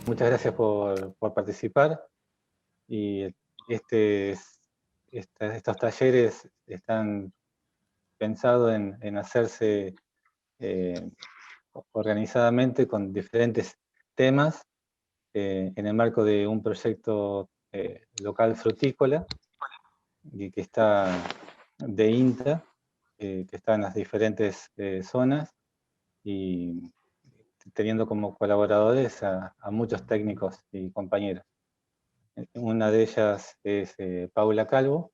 Muchas gracias por participar. Y estos talleres están pensados en hacerse organizadamente con diferentes temas en el marco de un proyecto local frutícola y que está de INTA, que está en las diferentes zonas y teniendo como colaboradores a muchos técnicos y compañeros. Una de ellas es Paula Calvo,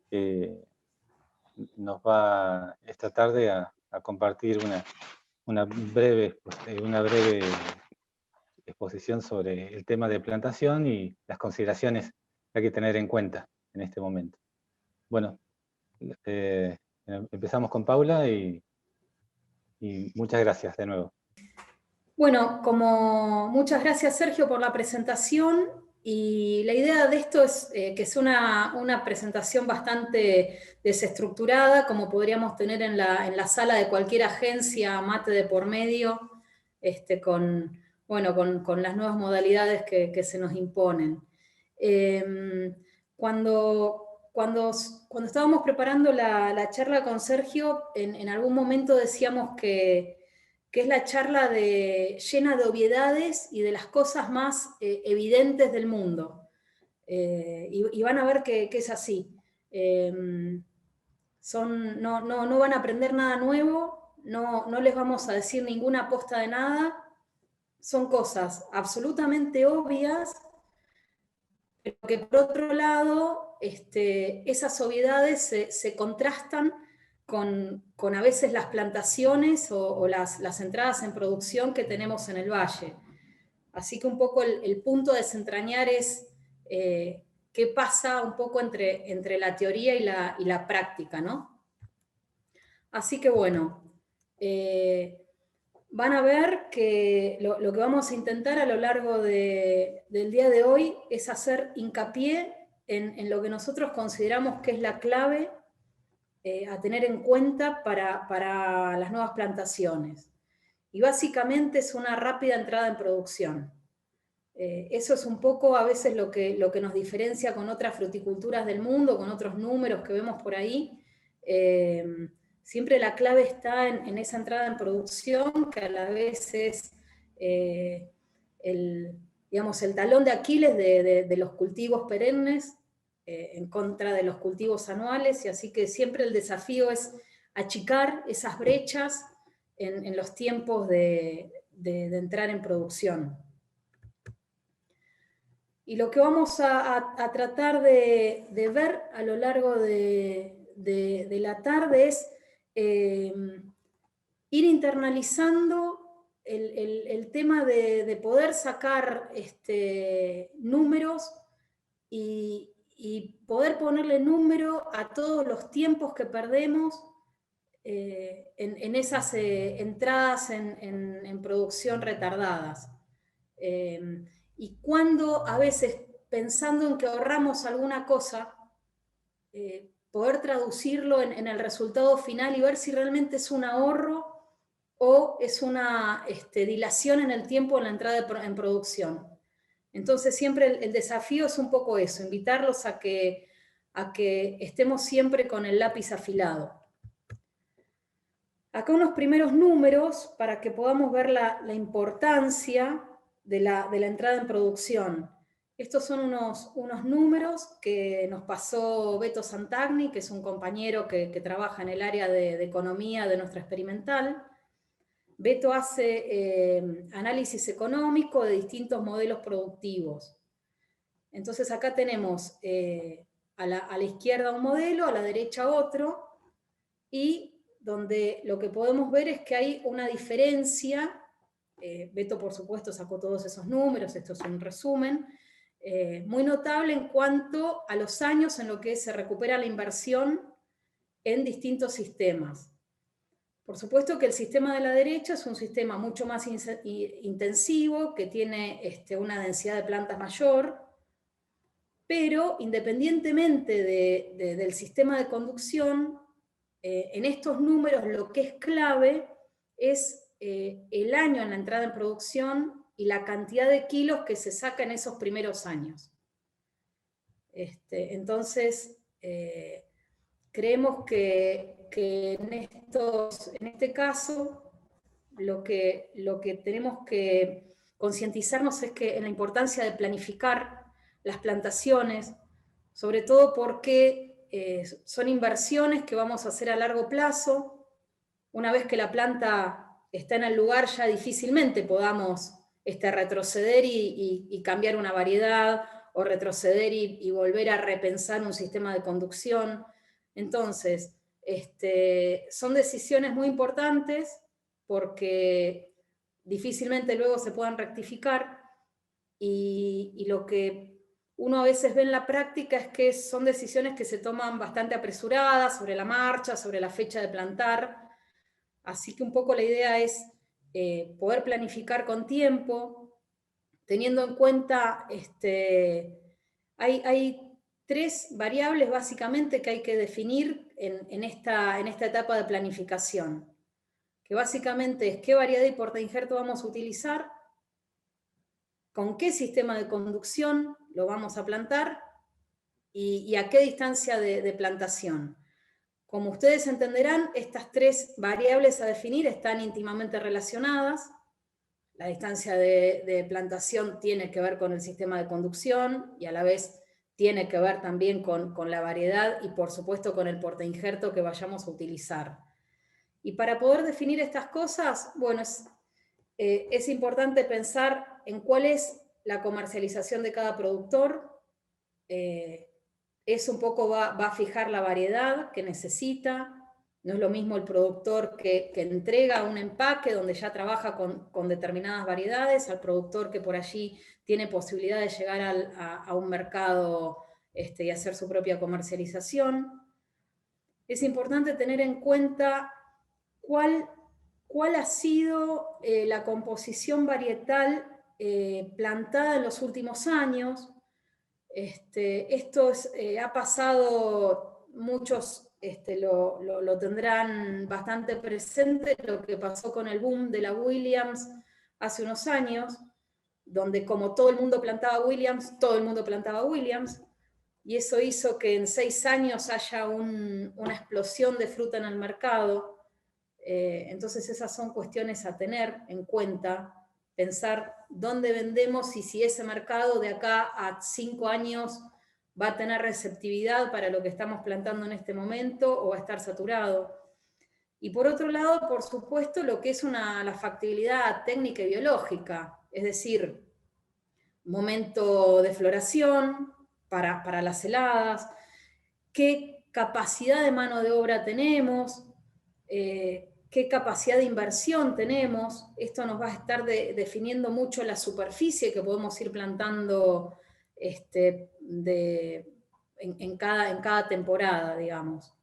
que nos va esta tarde a compartir una breve exposición sobre el tema de plantación y las consideraciones que hay que tener en cuenta en este momento. Bueno, empezamos con Paula y muchas gracias de nuevo. Bueno, muchas gracias Sergio por la presentación, y la idea de esto es que sea una presentación bastante desestructurada, como podríamos tener en la sala de cualquier agencia, mate de por medio, con las nuevas modalidades que se nos imponen. Cuando estábamos preparando la charla con Sergio, en algún momento decíamos que es la charla llena de obviedades y de las cosas más evidentes del mundo. Y van a ver que es así. No van a aprender nada nuevo, no les vamos a decir ninguna posta de nada. Son cosas absolutamente obvias, pero que por otro lado, esas obviedades se contrastan con a veces las plantaciones o las entradas en producción que tenemos en el valle. Así que un poco el punto a desentrañar es qué pasa un poco entre la teoría y la práctica, ¿no? Así que bueno, van a ver que lo que vamos a intentar a lo largo del día de hoy es hacer hincapié en lo que nosotros consideramos que es la clave a tener en cuenta para las nuevas plantaciones. Y básicamente es una rápida entrada en producción. Eso es un poco a veces lo que nos diferencia con otras fruticulturas del mundo, con otros números que vemos por ahí. Siempre la clave está en esa entrada en producción, que a la vez es el talón de Aquiles de los cultivos perennes, en contra de los cultivos anuales, y así que siempre el desafío es achicar esas brechas en los tiempos de entrar en producción. Y lo que vamos a tratar de ver a lo largo de la tarde es ir internalizando el tema de poder sacar números y poder ponerle número a todos los tiempos que perdemos en esas entradas en producción retardadas. Y cuando a veces, pensando en que ahorramos alguna cosa, poder traducirlo en el resultado final y ver si realmente es un ahorro o es una dilación en el tiempo en la entrada en producción. Entonces siempre el desafío es un poco eso, invitarlos a que estemos siempre con el lápiz afilado. Acá unos primeros números para que podamos ver la importancia de la entrada en producción. Estos son unos números que nos pasó Beto Santagni, que es un compañero que trabaja en el área de economía de nuestra experimental. Beto hace análisis económico de distintos modelos productivos. Entonces acá tenemos a la izquierda un modelo, a la derecha otro, y donde lo que podemos ver es que hay una diferencia. Beto, por supuesto, sacó todos esos números, esto es un resumen, muy notable en cuanto a los años en los que se recupera la inversión en distintos sistemas. Por supuesto que el sistema de la derecha es un sistema mucho más intensivo, que tiene una densidad de plantas mayor, pero independientemente del sistema de conducción, en estos números lo que es clave es el año en la entrada en producción y la cantidad de kilos que se saca en esos primeros años. Entonces, creemos que en este caso lo que tenemos que concientizarnos es que en la importancia de planificar las plantaciones, sobre todo porque son inversiones que vamos a hacer a largo plazo. Una vez que la planta está en el lugar, ya difícilmente podamos retroceder y cambiar una variedad, o retroceder y volver a repensar un sistema de conducción. Entonces, son decisiones muy importantes porque difícilmente luego se puedan rectificar, y lo que uno a veces ve en la práctica es que son decisiones que se toman bastante apresuradas, sobre la marcha, sobre la fecha de plantar. Así que un poco la idea es poder planificar con tiempo, teniendo en cuenta, hay 3 variables básicamente que hay que definir en esta etapa de planificación, que básicamente es qué variedad y portainjerto vamos a utilizar, con qué sistema de conducción lo vamos a plantar y a qué distancia de plantación. Como ustedes entenderán, estas 3 variables a definir están íntimamente relacionadas. La distancia de plantación tiene que ver con el sistema de conducción y a la vez tiene que ver también con la variedad y por supuesto con el portainjerto que vayamos a utilizar. Y para poder definir estas cosas, bueno, es importante pensar en cuál es la comercialización de cada productor. Eso un poco va a fijar la variedad que necesita. No es lo mismo el productor que entrega un empaque donde ya trabaja con determinadas variedades, al productor que por allí tiene posibilidad de llegar a un mercado y hacer su propia comercialización. Es importante tener en cuenta cuál ha sido la composición varietal plantada en los últimos años. Esto ha pasado, muchos lo tendrán bastante presente, lo que pasó con el boom de la Williams hace unos años, donde como todo el mundo plantaba Williams, todo el mundo plantaba Williams, y eso hizo que en 6 años haya una explosión de fruta en el mercado. Entonces esas son cuestiones a tener en cuenta, pensar dónde vendemos y si ese mercado de acá a 5 años va a tener receptividad para lo que estamos plantando en este momento o va a estar saturado. Y por otro lado, por supuesto, lo que es la factibilidad técnica y biológica, es decir, momento de floración para las heladas, qué capacidad de mano de obra tenemos, qué capacidad de inversión tenemos. Esto nos va a estar definiendo mucho la superficie que podemos ir plantando en cada temporada, digamos.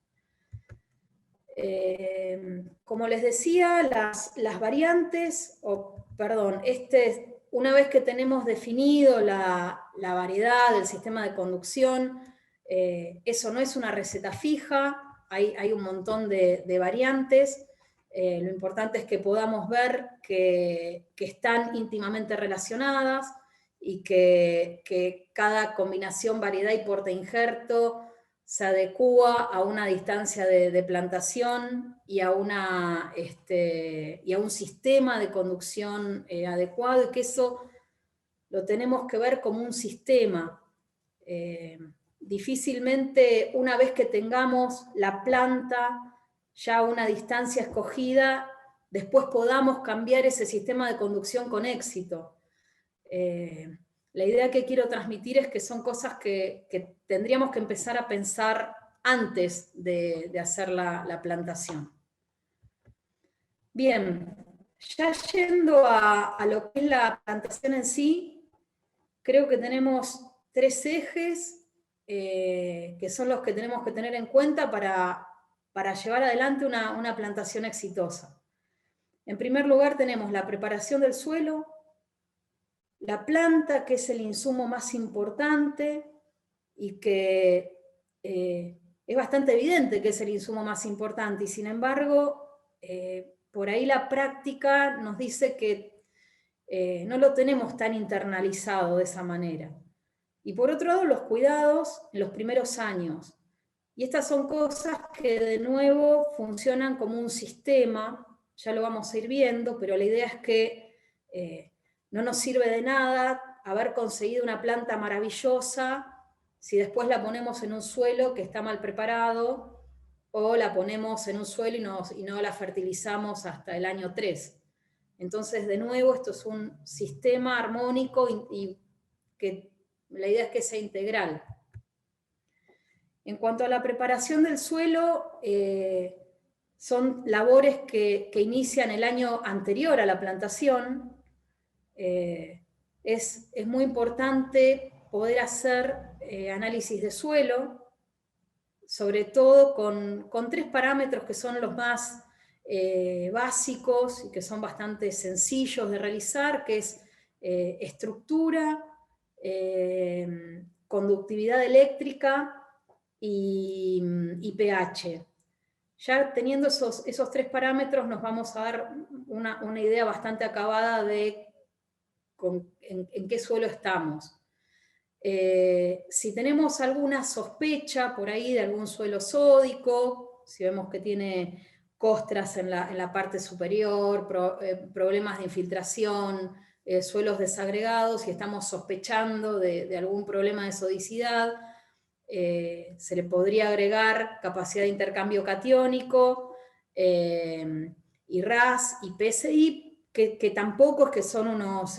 Como les decía, las variantes, una vez que tenemos definido la variedad, el sistema de conducción, eso no es una receta fija, hay un montón de variantes. Lo importante es que podamos ver que están íntimamente relacionadas y que cada combinación variedad y portainjerto se adecúa a una distancia de plantación y a un sistema de conducción adecuado, y que eso lo tenemos que ver como un sistema. Difícilmente una vez que tengamos la planta ya a una distancia escogida, después podamos cambiar ese sistema de conducción con éxito. La idea que quiero transmitir es que son cosas que tendríamos que empezar a pensar antes de hacer la plantación. Bien, ya yendo a lo que es la plantación en sí, creo que tenemos 3 ejes que son los que tenemos que tener en cuenta para llevar adelante una plantación exitosa. En primer lugar tenemos la preparación del suelo, la planta, que es el insumo más importante y que es bastante evidente que es el insumo más importante, y sin embargo, por ahí la práctica nos dice que no lo tenemos tan internalizado de esa manera. Y por otro lado, los cuidados en los primeros años. Y estas son cosas que de nuevo funcionan como un sistema, ya lo vamos a ir viendo, pero la idea es que no nos sirve de nada haber conseguido una planta maravillosa si después la ponemos en un suelo que está mal preparado, o la ponemos en un suelo y no la fertilizamos hasta el año 3. Entonces, de nuevo, esto es un sistema armónico y que la idea es que sea integral. En cuanto a la preparación del suelo, son labores que inician el año anterior a la plantación. Es muy importante poder hacer análisis de suelo, sobre todo con 3 parámetros que son los más básicos y que son bastante sencillos de realizar, que es estructura, conductividad eléctrica y pH. Ya teniendo esos 3 parámetros nos vamos a dar una idea bastante acabada de en qué suelo estamos. Si tenemos alguna sospecha por ahí de algún suelo sódico, si vemos que tiene costras en la parte superior, problemas de infiltración, suelos desagregados, si estamos sospechando de algún problema de sodicidad, se le podría agregar capacidad de intercambio catiónico, y RAS y PSI, que tampoco es que son unos...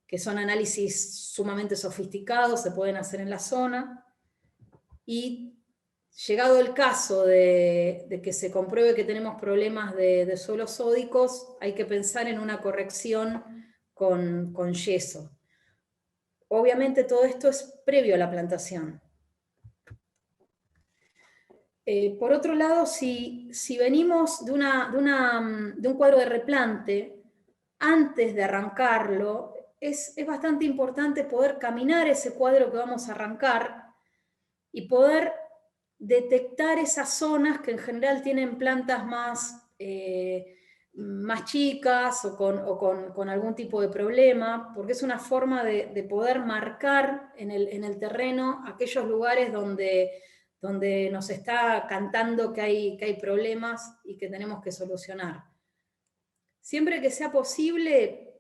que son análisis sumamente sofisticados, se pueden hacer en la zona, y llegado el caso de que se compruebe que tenemos problemas de suelos sódicos, hay que pensar en una corrección con yeso. Obviamente todo esto es previo a la plantación. Por otro lado, si venimos de un cuadro de replante, antes de arrancarlo, es bastante importante poder caminar ese cuadro que vamos a arrancar y poder detectar esas zonas que en general tienen plantas más chicas o con algún tipo de problema, porque es una forma de poder marcar en el terreno aquellos lugares donde nos está cantando que hay problemas y que tenemos que solucionar. Siempre que sea posible,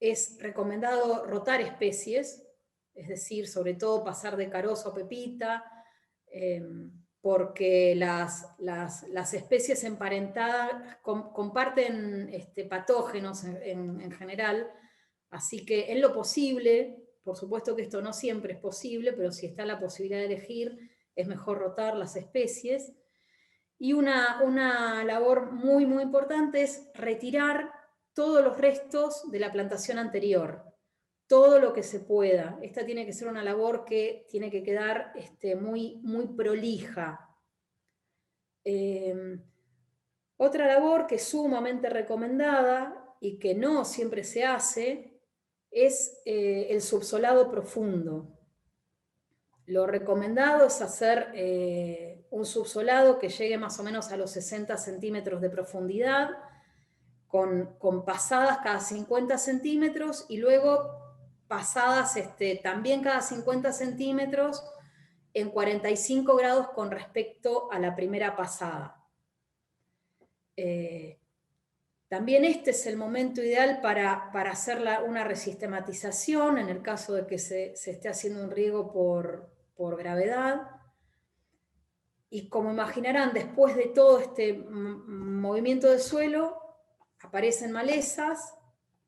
es recomendado rotar especies, es decir, sobre todo pasar de carozo a pepita, porque las especies emparentadas comparten patógenos en general, así que en lo posible, por supuesto que esto no siempre es posible, pero si está la posibilidad de elegir, es mejor rotar las especies. Y una labor muy, muy importante es retirar todos los restos de la plantación anterior, todo lo que se pueda. Esta tiene que ser una labor que tiene que quedar muy, muy prolija. Otra labor que es sumamente recomendada y que no siempre se hace es el subsolado profundo. Lo recomendado es hacer un subsolado que llegue más o menos a los 60 centímetros de profundidad, con pasadas cada 50 centímetros y luego pasadas también cada 50 centímetros en 45 grados con respecto a la primera pasada. También este es el momento ideal para hacer una resistematización en el caso de que se esté haciendo un riego por gravedad. Y como imaginarán, después de todo este movimiento de suelo, aparecen malezas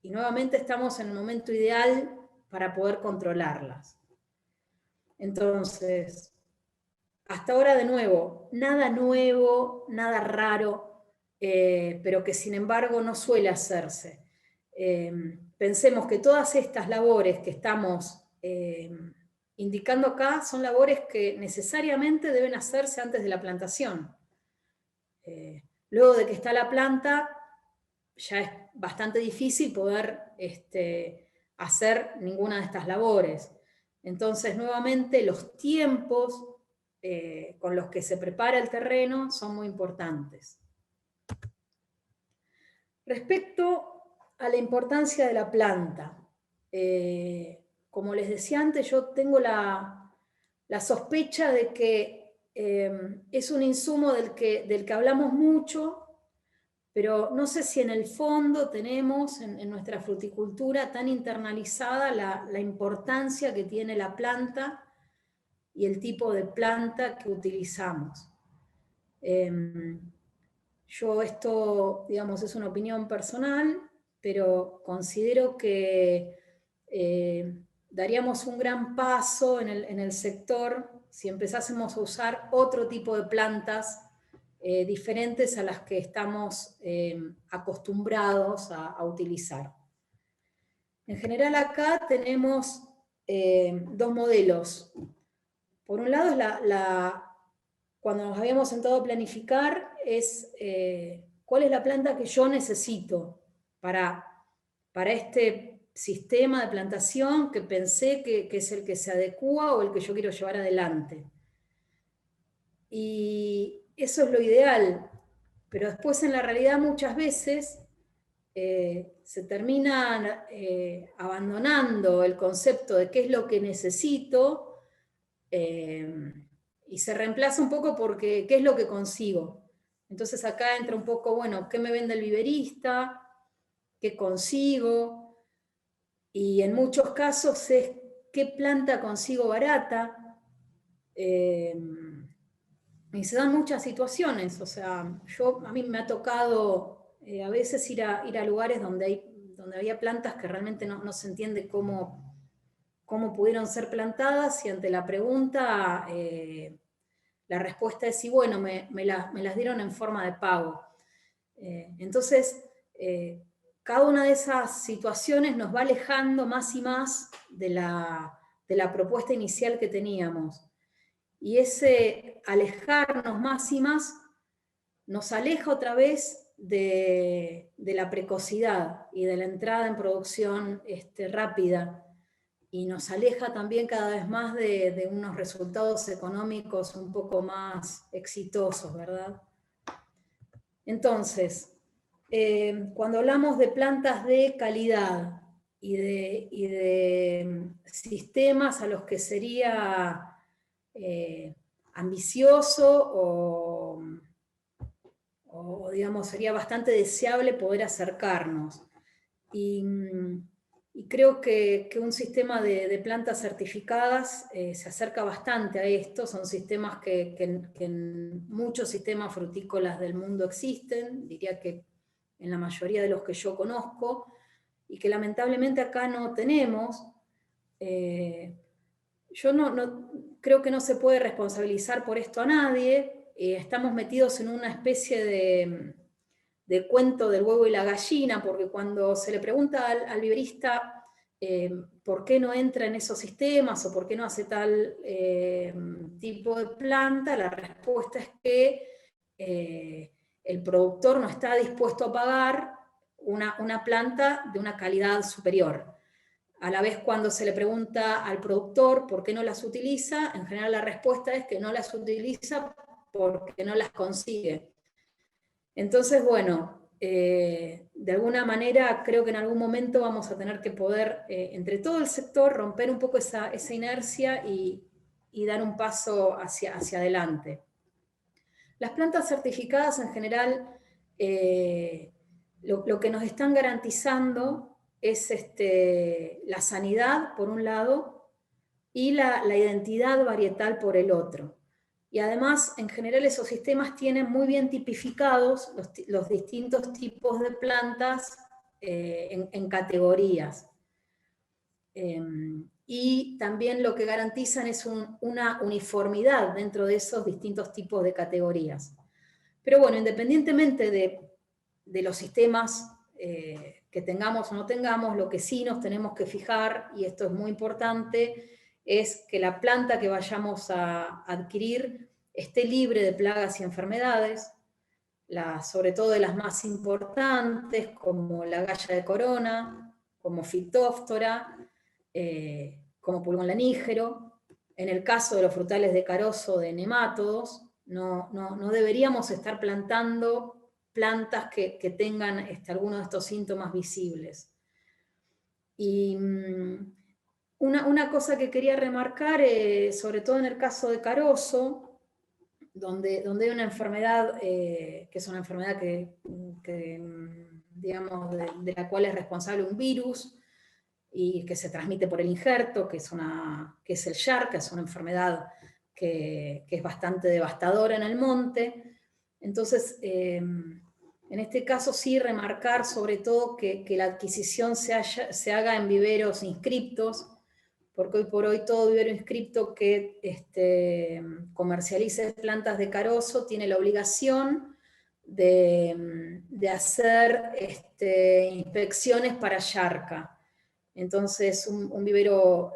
y nuevamente estamos en el momento ideal para poder controlarlas. Entonces, hasta ahora de nuevo, nada raro, pero que sin embargo no suele hacerse. Pensemos que todas estas labores que estamos indicando acá son labores que necesariamente deben hacerse antes de la plantación. Luego de que está la planta, ya es bastante difícil poder hacer ninguna de estas labores. Entonces, nuevamente, los tiempos con los que se prepara el terreno son muy importantes. Respecto a la importancia de la planta, como les decía antes, yo tengo la sospecha de que es un insumo del que hablamos mucho, pero no sé si en el fondo tenemos en nuestra fruticultura tan internalizada la importancia que tiene la planta y el tipo de planta que utilizamos. Yo esto, digamos, es una opinión personal, pero considero que daríamos un gran paso en el sector si empezásemos a usar otro tipo de plantas diferentes a las que estamos acostumbrados a utilizar. En general acá tenemos dos modelos. Por un lado es cuando nos habíamos sentado a planificar, es cuál es la planta que yo necesito para este sistema de plantación que pensé que es el que se adecua o el que yo quiero llevar adelante. Y eso es lo ideal, pero después en la realidad muchas veces se termina abandonando el concepto de qué es lo que necesito y se reemplaza un poco porque qué es lo que consigo. Entonces acá entra un poco, bueno, ¿qué me vende el viverista? ¿Qué consigo? Y en muchos casos es qué planta consigo barata. Y se dan muchas situaciones, o sea, a mí me ha tocado a veces ir a lugares donde había plantas que realmente no se entiende cómo pudieron ser plantadas, y ante la pregunta la respuesta es sí, bueno, me las dieron en forma de pago. Entonces, cada una de esas situaciones nos va alejando más y más de la propuesta inicial que teníamos. Y ese alejarnos más y más nos aleja otra vez de la precocidad y de la entrada en producción rápida, y nos aleja también cada vez más de unos resultados económicos un poco más exitosos, ¿verdad? Entonces, cuando hablamos de plantas de calidad y de sistemas a los que sería ambicioso o digamos sería bastante deseable poder acercarnos. Y creo que un sistema de plantas certificadas se acerca bastante a esto. Son sistemas que en muchos sistemas frutícolas del mundo existen, diría que en la mayoría de los que yo conozco, y que lamentablemente acá no tenemos. Yo creo que no se puede responsabilizar por esto a nadie. Estamos metidos en una especie de cuento del huevo y la gallina, porque cuando se le pregunta al viverista por qué no entra en esos sistemas o por qué no hace tal tipo de planta, la respuesta es que el productor no está dispuesto a pagar una planta de una calidad superior. A la vez, cuando se le pregunta al productor por qué no las utiliza, en general la respuesta es que no las utiliza porque no las consigue. Entonces, bueno, de alguna manera creo que en algún momento vamos a tener que poder, entre todo el sector, romper un poco esa inercia y dar un paso hacia adelante. Las plantas certificadas en general, lo que nos están garantizando es la sanidad, por un lado, y la identidad varietal por el otro. Y además, en general, esos sistemas tienen muy bien tipificados los distintos tipos de plantas en categorías. Y también lo que garantizan es una uniformidad dentro de esos distintos tipos de categorías. Pero bueno, independientemente de los sistemas que tengamos o no tengamos, lo que sí nos tenemos que fijar, y esto es muy importante, es que la planta que vayamos a adquirir esté libre de plagas y enfermedades, sobre todo de las más importantes, como la galla de corona, como Phytophthora, como pulgón lanígero. En el caso de los frutales de carozo, de nemátodos, no deberíamos estar plantando plantas que tengan alguno de estos síntomas visibles. Y una cosa que quería remarcar, sobre todo en el caso de carozo, donde hay una enfermedad, que es una enfermedad que digamos, de la cual es responsable un virus, y que se transmite por el injerto, que es el YARC, que es una enfermedad que es bastante devastadora en el monte. Entonces, en este caso sí remarcar sobre todo que la adquisición se haga en viveros inscriptos, porque hoy por hoy todo vivero inscripto que comercialice plantas de carozo tiene la obligación de hacer inspecciones para YARCA. Entonces, un vivero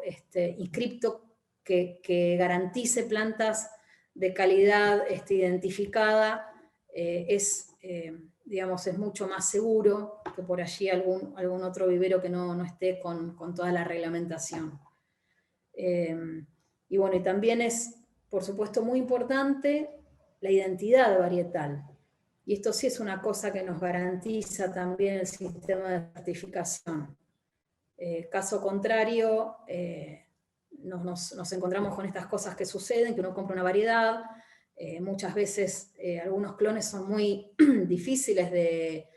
inscripto que garantice plantas de calidad identificada digamos, es mucho más seguro que por allí algún otro vivero que no esté con toda la reglamentación. Y bueno, y también es, por supuesto, muy importante la identidad varietal. Y esto sí es una cosa que nos garantiza también el sistema de certificación. Caso contrario, nos encontramos con estas cosas que suceden, que uno compra una variedad, muchas veces algunos clones son muy difíciles de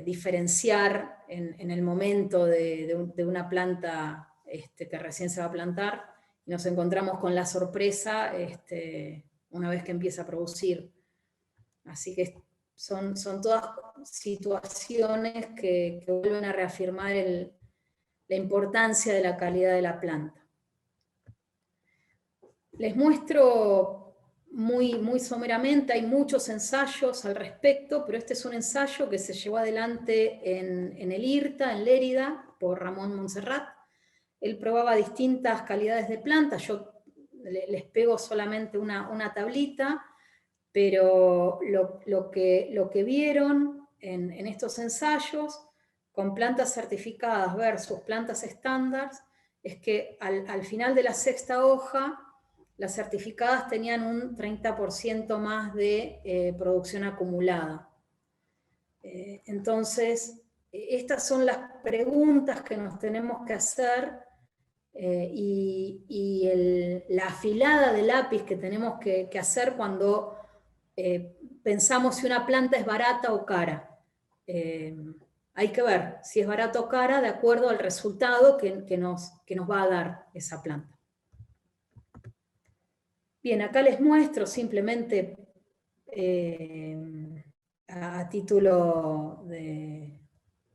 diferenciar en el momento de una planta que recién se va a plantar, y nos encontramos con la sorpresa una vez que empieza a producir. Así que son todas situaciones que vuelven a reafirmar la importancia de la calidad de la planta. Les muestro muy someramente, hay muchos ensayos al respecto, pero este es un ensayo que se llevó adelante en el IRTA, en Lérida, por Ramón Montserrat. Él probaba distintas calidades de plantas, yo les pego solamente una tablita, pero lo que vieron en estos ensayos, con plantas certificadas versus plantas estándar, es que al final de la sexta hoja, las certificadas tenían un 30% más de producción acumulada. Entonces, estas son las preguntas que nos tenemos que hacer, y la afilada de lápiz que tenemos que hacer cuando pensamos si una planta es barata o cara. Hay que ver si es barata o cara de acuerdo al resultado que nos va a dar esa planta. Bien, acá les muestro simplemente a título de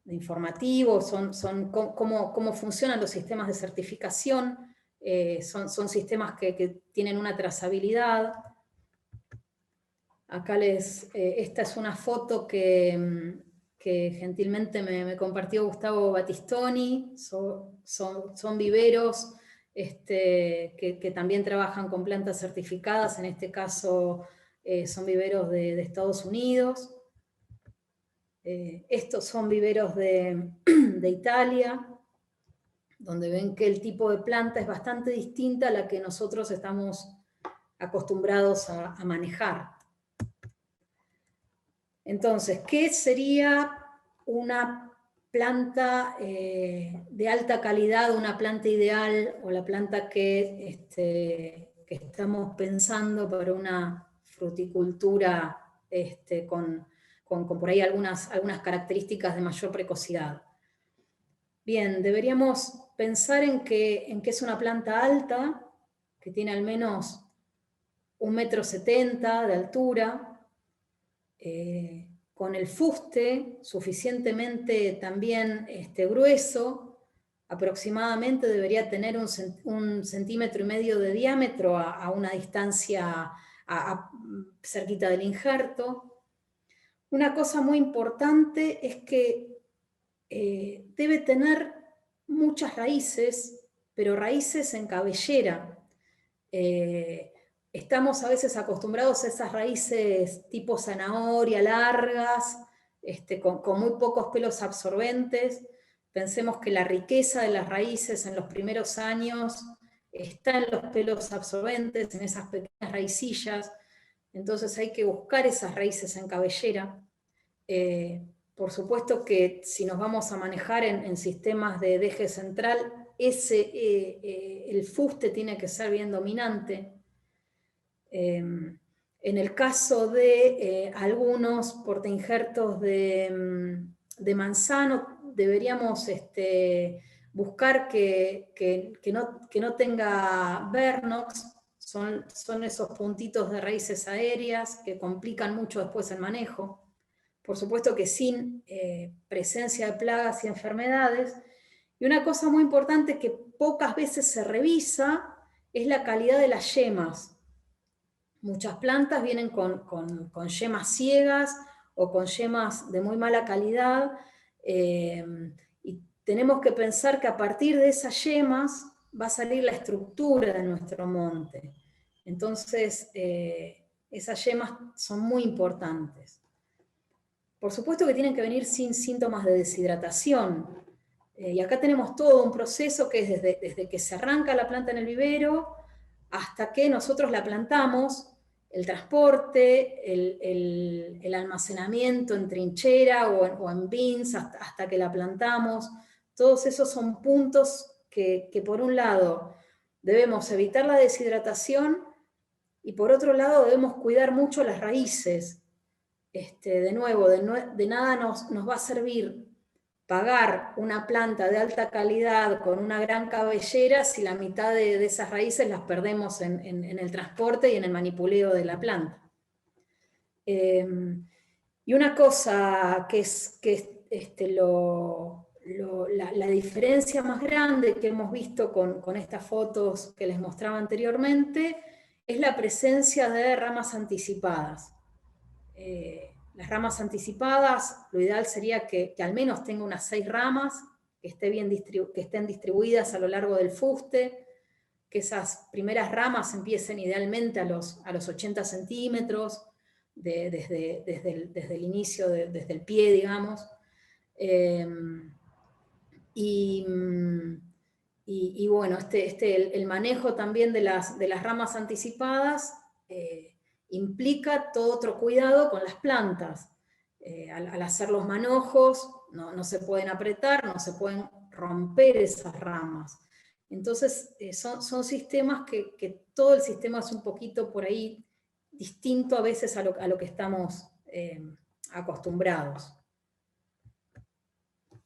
informativo, cómo funcionan los sistemas de certificación, son sistemas que tienen una trazabilidad. Acá esta es una foto que gentilmente me compartió Gustavo Battistoni, son viveros que también trabajan con plantas certificadas, en este caso son viveros de Estados Unidos. Estos son viveros de Italia, donde ven que el tipo de planta es bastante distinta a la que nosotros estamos acostumbrados a manejar. Entonces, ¿qué sería una planta de alta calidad, una planta ideal, o la planta que estamos pensando para una fruticultura con por ahí algunas características de mayor precocidad? Bien, deberíamos pensar en que es una planta alta, que tiene al menos 1,70 m de altura, con el fuste suficientemente también grueso, aproximadamente debería tener 1,5 centímetros de diámetro a una distancia cerquita del injerto. Una cosa muy importante es que debe tener muchas raíces, pero raíces en cabellera. Estamos a veces acostumbrados a esas raíces tipo zanahoria, largas, con muy pocos pelos absorbentes. Pensemos que la riqueza de las raíces en los primeros años está en los pelos absorbentes, en esas pequeñas raicillas. Entonces hay que buscar esas raíces en cabellera. Por supuesto que si nos vamos a manejar en sistemas de eje central, el fuste tiene que ser bien dominante. En el caso de algunos portainjertos de manzano, deberíamos buscar que no tenga Vernox. Son esos puntitos de raíces aéreas que complican mucho después el manejo. Por supuesto que sin presencia de plagas y enfermedades. Y una cosa muy importante que pocas veces se revisa es la calidad de las yemas. Muchas plantas vienen con yemas ciegas o con yemas de muy mala calidad, y tenemos que pensar que a partir de esas yemas va a salir la estructura de nuestro monte. Entonces, esas yemas son muy importantes. Por supuesto que tienen que venir sin síntomas de deshidratación. Y acá tenemos todo un proceso que es desde que se arranca la planta en el vivero hasta que nosotros la plantamos, el transporte, el almacenamiento en trinchera o en bins hasta que la plantamos. Todos esos son puntos que por un lado debemos evitar la deshidratación y por otro lado debemos cuidar mucho las raíces. De nuevo, de nada nos va a servir pagar una planta de alta calidad con una gran cabellera si la mitad de esas raíces las perdemos en el transporte y en el manipuleo de la planta. Y una cosa que es la diferencia más grande que hemos visto con estas fotos que les mostraba anteriormente es la presencia de ramas anticipadas. Las ramas anticipadas, lo ideal sería que al menos tenga unas 6 ramas, que estén distribuidas a lo largo del fuste, que esas primeras ramas empiecen idealmente a los 80 centímetros, desde el inicio, desde el pie, digamos. Y bueno, el manejo también de las ramas anticipadas implica todo otro cuidado con las plantas. Al hacer los manojos, no se pueden apretar, no se pueden romper esas ramas. Entonces, son sistemas que todo el sistema es un poquito por ahí distinto a veces a lo que estamos acostumbrados.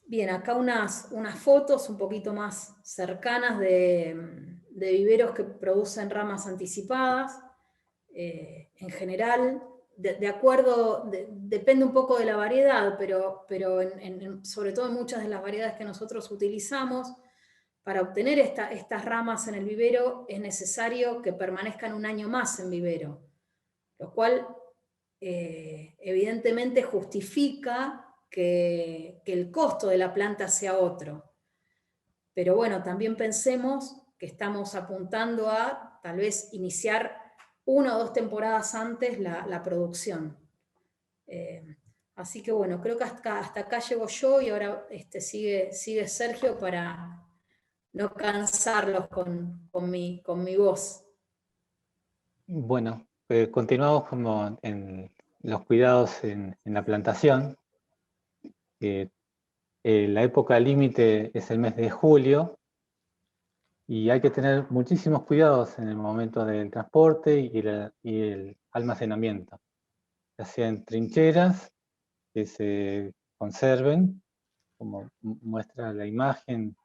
Bien, acá unas fotos un poquito más cercanas de viveros que producen ramas anticipadas. En general, de acuerdo, depende un poco de la variedad, pero sobre todo en muchas de las variedades que nosotros utilizamos, para obtener estas ramas en el vivero es necesario que permanezcan un año más en vivero, lo cual evidentemente justifica que el costo de la planta sea otro. Pero bueno, también pensemos que estamos apuntando a tal vez iniciar 1 o 2 temporadas antes la producción. Así que bueno, creo que hasta acá llego yo y ahora sigue Sergio para no cansarlos con mi voz. Bueno, continuamos como en los cuidados en la plantación. La época límite es el mes de julio y hay que tener muchísimos cuidados en el momento del transporte y el almacenamiento, ya sea en trincheras que se conserven, como muestra la imagen,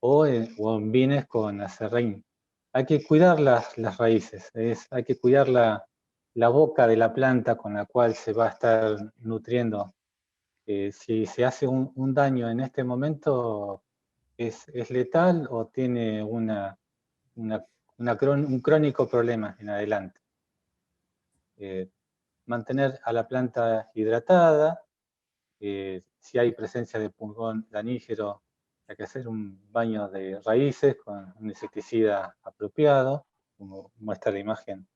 o en bines con acerrín. Hay que cuidar las raíces, hay que cuidar la boca de la planta con la cual se va a estar nutriendo. Si se hace un daño en este momento, ¿es letal o tiene un crónico problema en adelante? Mantener a la planta hidratada. Si hay presencia de pulgón danígero, hay que hacer un baño de raíces con un insecticida apropiado, como muestra la imagen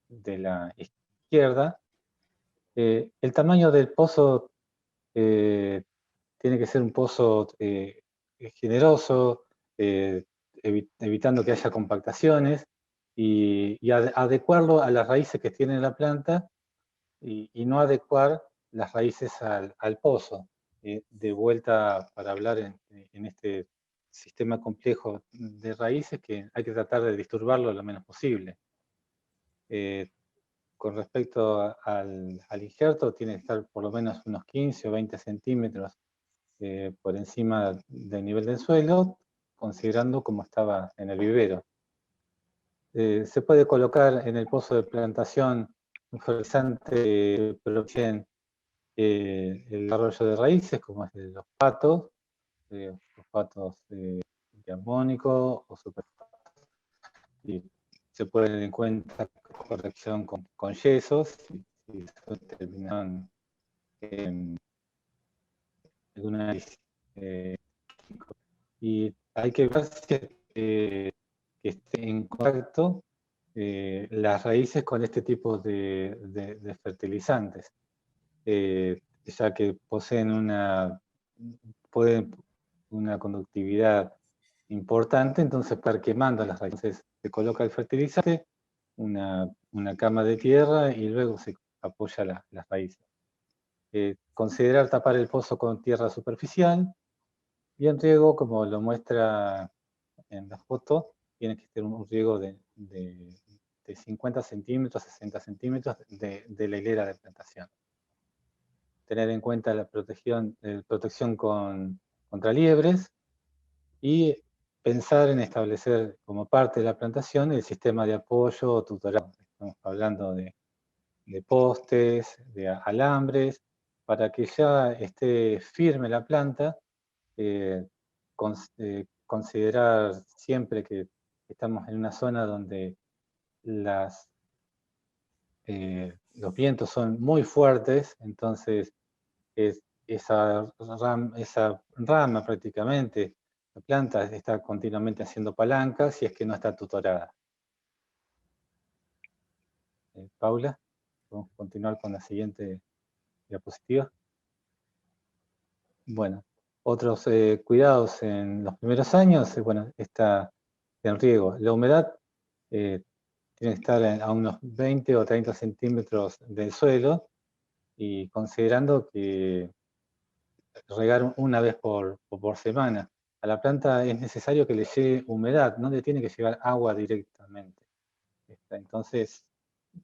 de la izquierda. El tamaño del pozo tiene que ser un pozo generoso, evitando que haya compactaciones. y adecuarlo a las raíces que tiene la planta y no adecuar las raíces al pozo. De vuelta para hablar en este sistema complejo de raíces, que hay que tratar de disturbarlo lo menos posible. Con respecto al injerto, tiene que estar por lo menos unos 15 o 20 centímetros por encima del nivel del suelo, considerando como estaba en el vivero. Se puede colocar en el pozo de plantación un fertilizante que propicien el desarrollo de raíces, como es de los fosfatos de amónico o superfosfatos. Y se puede tener en cuenta corrección con yesos, y eso terminan en algún análisis. Y hay que ver si que esté en contacto las raíces con este tipo de fertilizantes, ya que poseen una conductividad importante, entonces para quemando las raíces se coloca el fertilizante, una cama de tierra y luego se apoya las raíces. Considerar tapar el pozo con tierra superficial y en riego, como lo muestra en la foto, tiene que ser un riego de 50 centímetros, 60 centímetros de la hilera de plantación. Tener en cuenta la protección contra liebres y pensar en establecer como parte de la plantación el sistema de apoyo o tutorado. Estamos hablando de postes, de alambres, para que ya esté firme la planta, considerar siempre que estamos en una zona donde los vientos son muy fuertes, entonces esa rama prácticamente, la planta está continuamente haciendo palancas si es que no está tutorada. Paula, vamos a continuar con la siguiente diapositiva. Bueno, otros cuidados en los primeros años, bueno, está en riego. La humedad tiene que estar a unos 20 o 30 centímetros del suelo, y considerando que regar una vez por semana. A la planta es necesario que le llegue humedad, no le tiene que llegar agua directamente. Entonces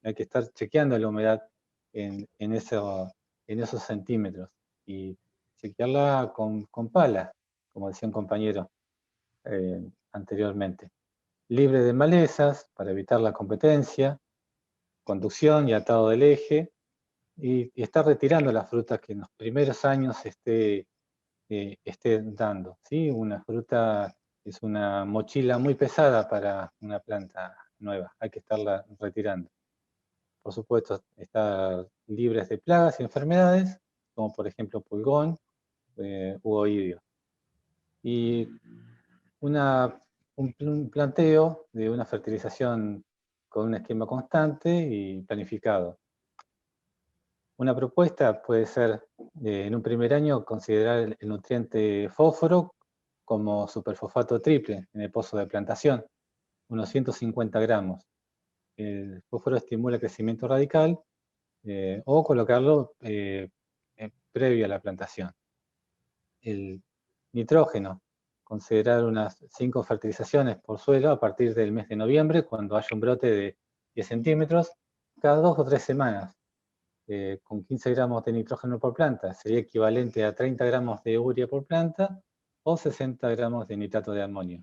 hay que estar chequeando la humedad en esos centímetros y chequearla con pala, como decía un compañero anteriormente. Libre de malezas para evitar la competencia, conducción y atado del eje, y estar retirando las frutas que en los primeros años esté dando. ¿Sí? Una fruta es una mochila muy pesada para una planta nueva, hay que estarla retirando. Por supuesto, estar libres de plagas y enfermedades, como por ejemplo pulgón u oidio. Y un planteo de una fertilización con un esquema constante y planificado. Una propuesta puede ser, en un primer año, considerar el nutriente fósforo como superfosfato triple en el pozo de plantación, unos 150 gramos. El fósforo estimula el crecimiento radical, o colocarlo previo a la plantación. El nitrógeno, considerar unas 5 fertilizaciones por suelo a partir del mes de noviembre, cuando haya un brote de 10 centímetros, cada 2 o 3 semanas. Con 15 gramos de nitrógeno por planta, sería equivalente a 30 gramos de urea por planta o 60 gramos de nitrato de amonio.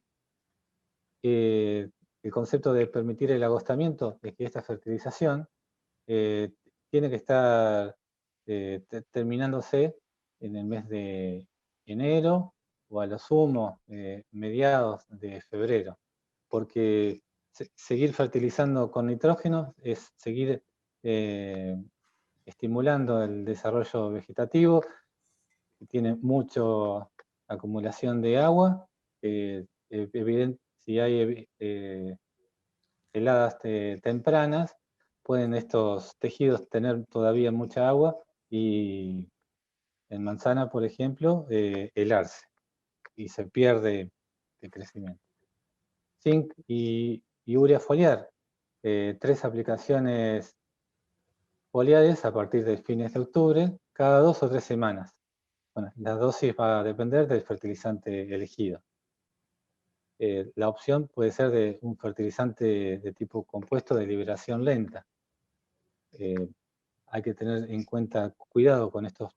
El concepto de permitir el agostamiento es que esta fertilización tiene que estar terminándose en el mes de enero o a lo sumo mediados de febrero, porque seguir fertilizando con nitrógeno es seguir estimulando el desarrollo vegetativo, que tiene mucha acumulación de agua. Si hay heladas tempranas, pueden estos tejidos tener todavía mucha agua y en manzana, por ejemplo, helarse y se pierde el crecimiento. Zinc y urea foliar 3 aplicaciones foliares a partir de fines de octubre, cada 2 o 3 semanas. Bueno, la dosis va a depender del fertilizante elegido. La opción puede ser de un fertilizante de tipo compuesto de liberación lenta. Hay que tener en cuenta, cuidado con estos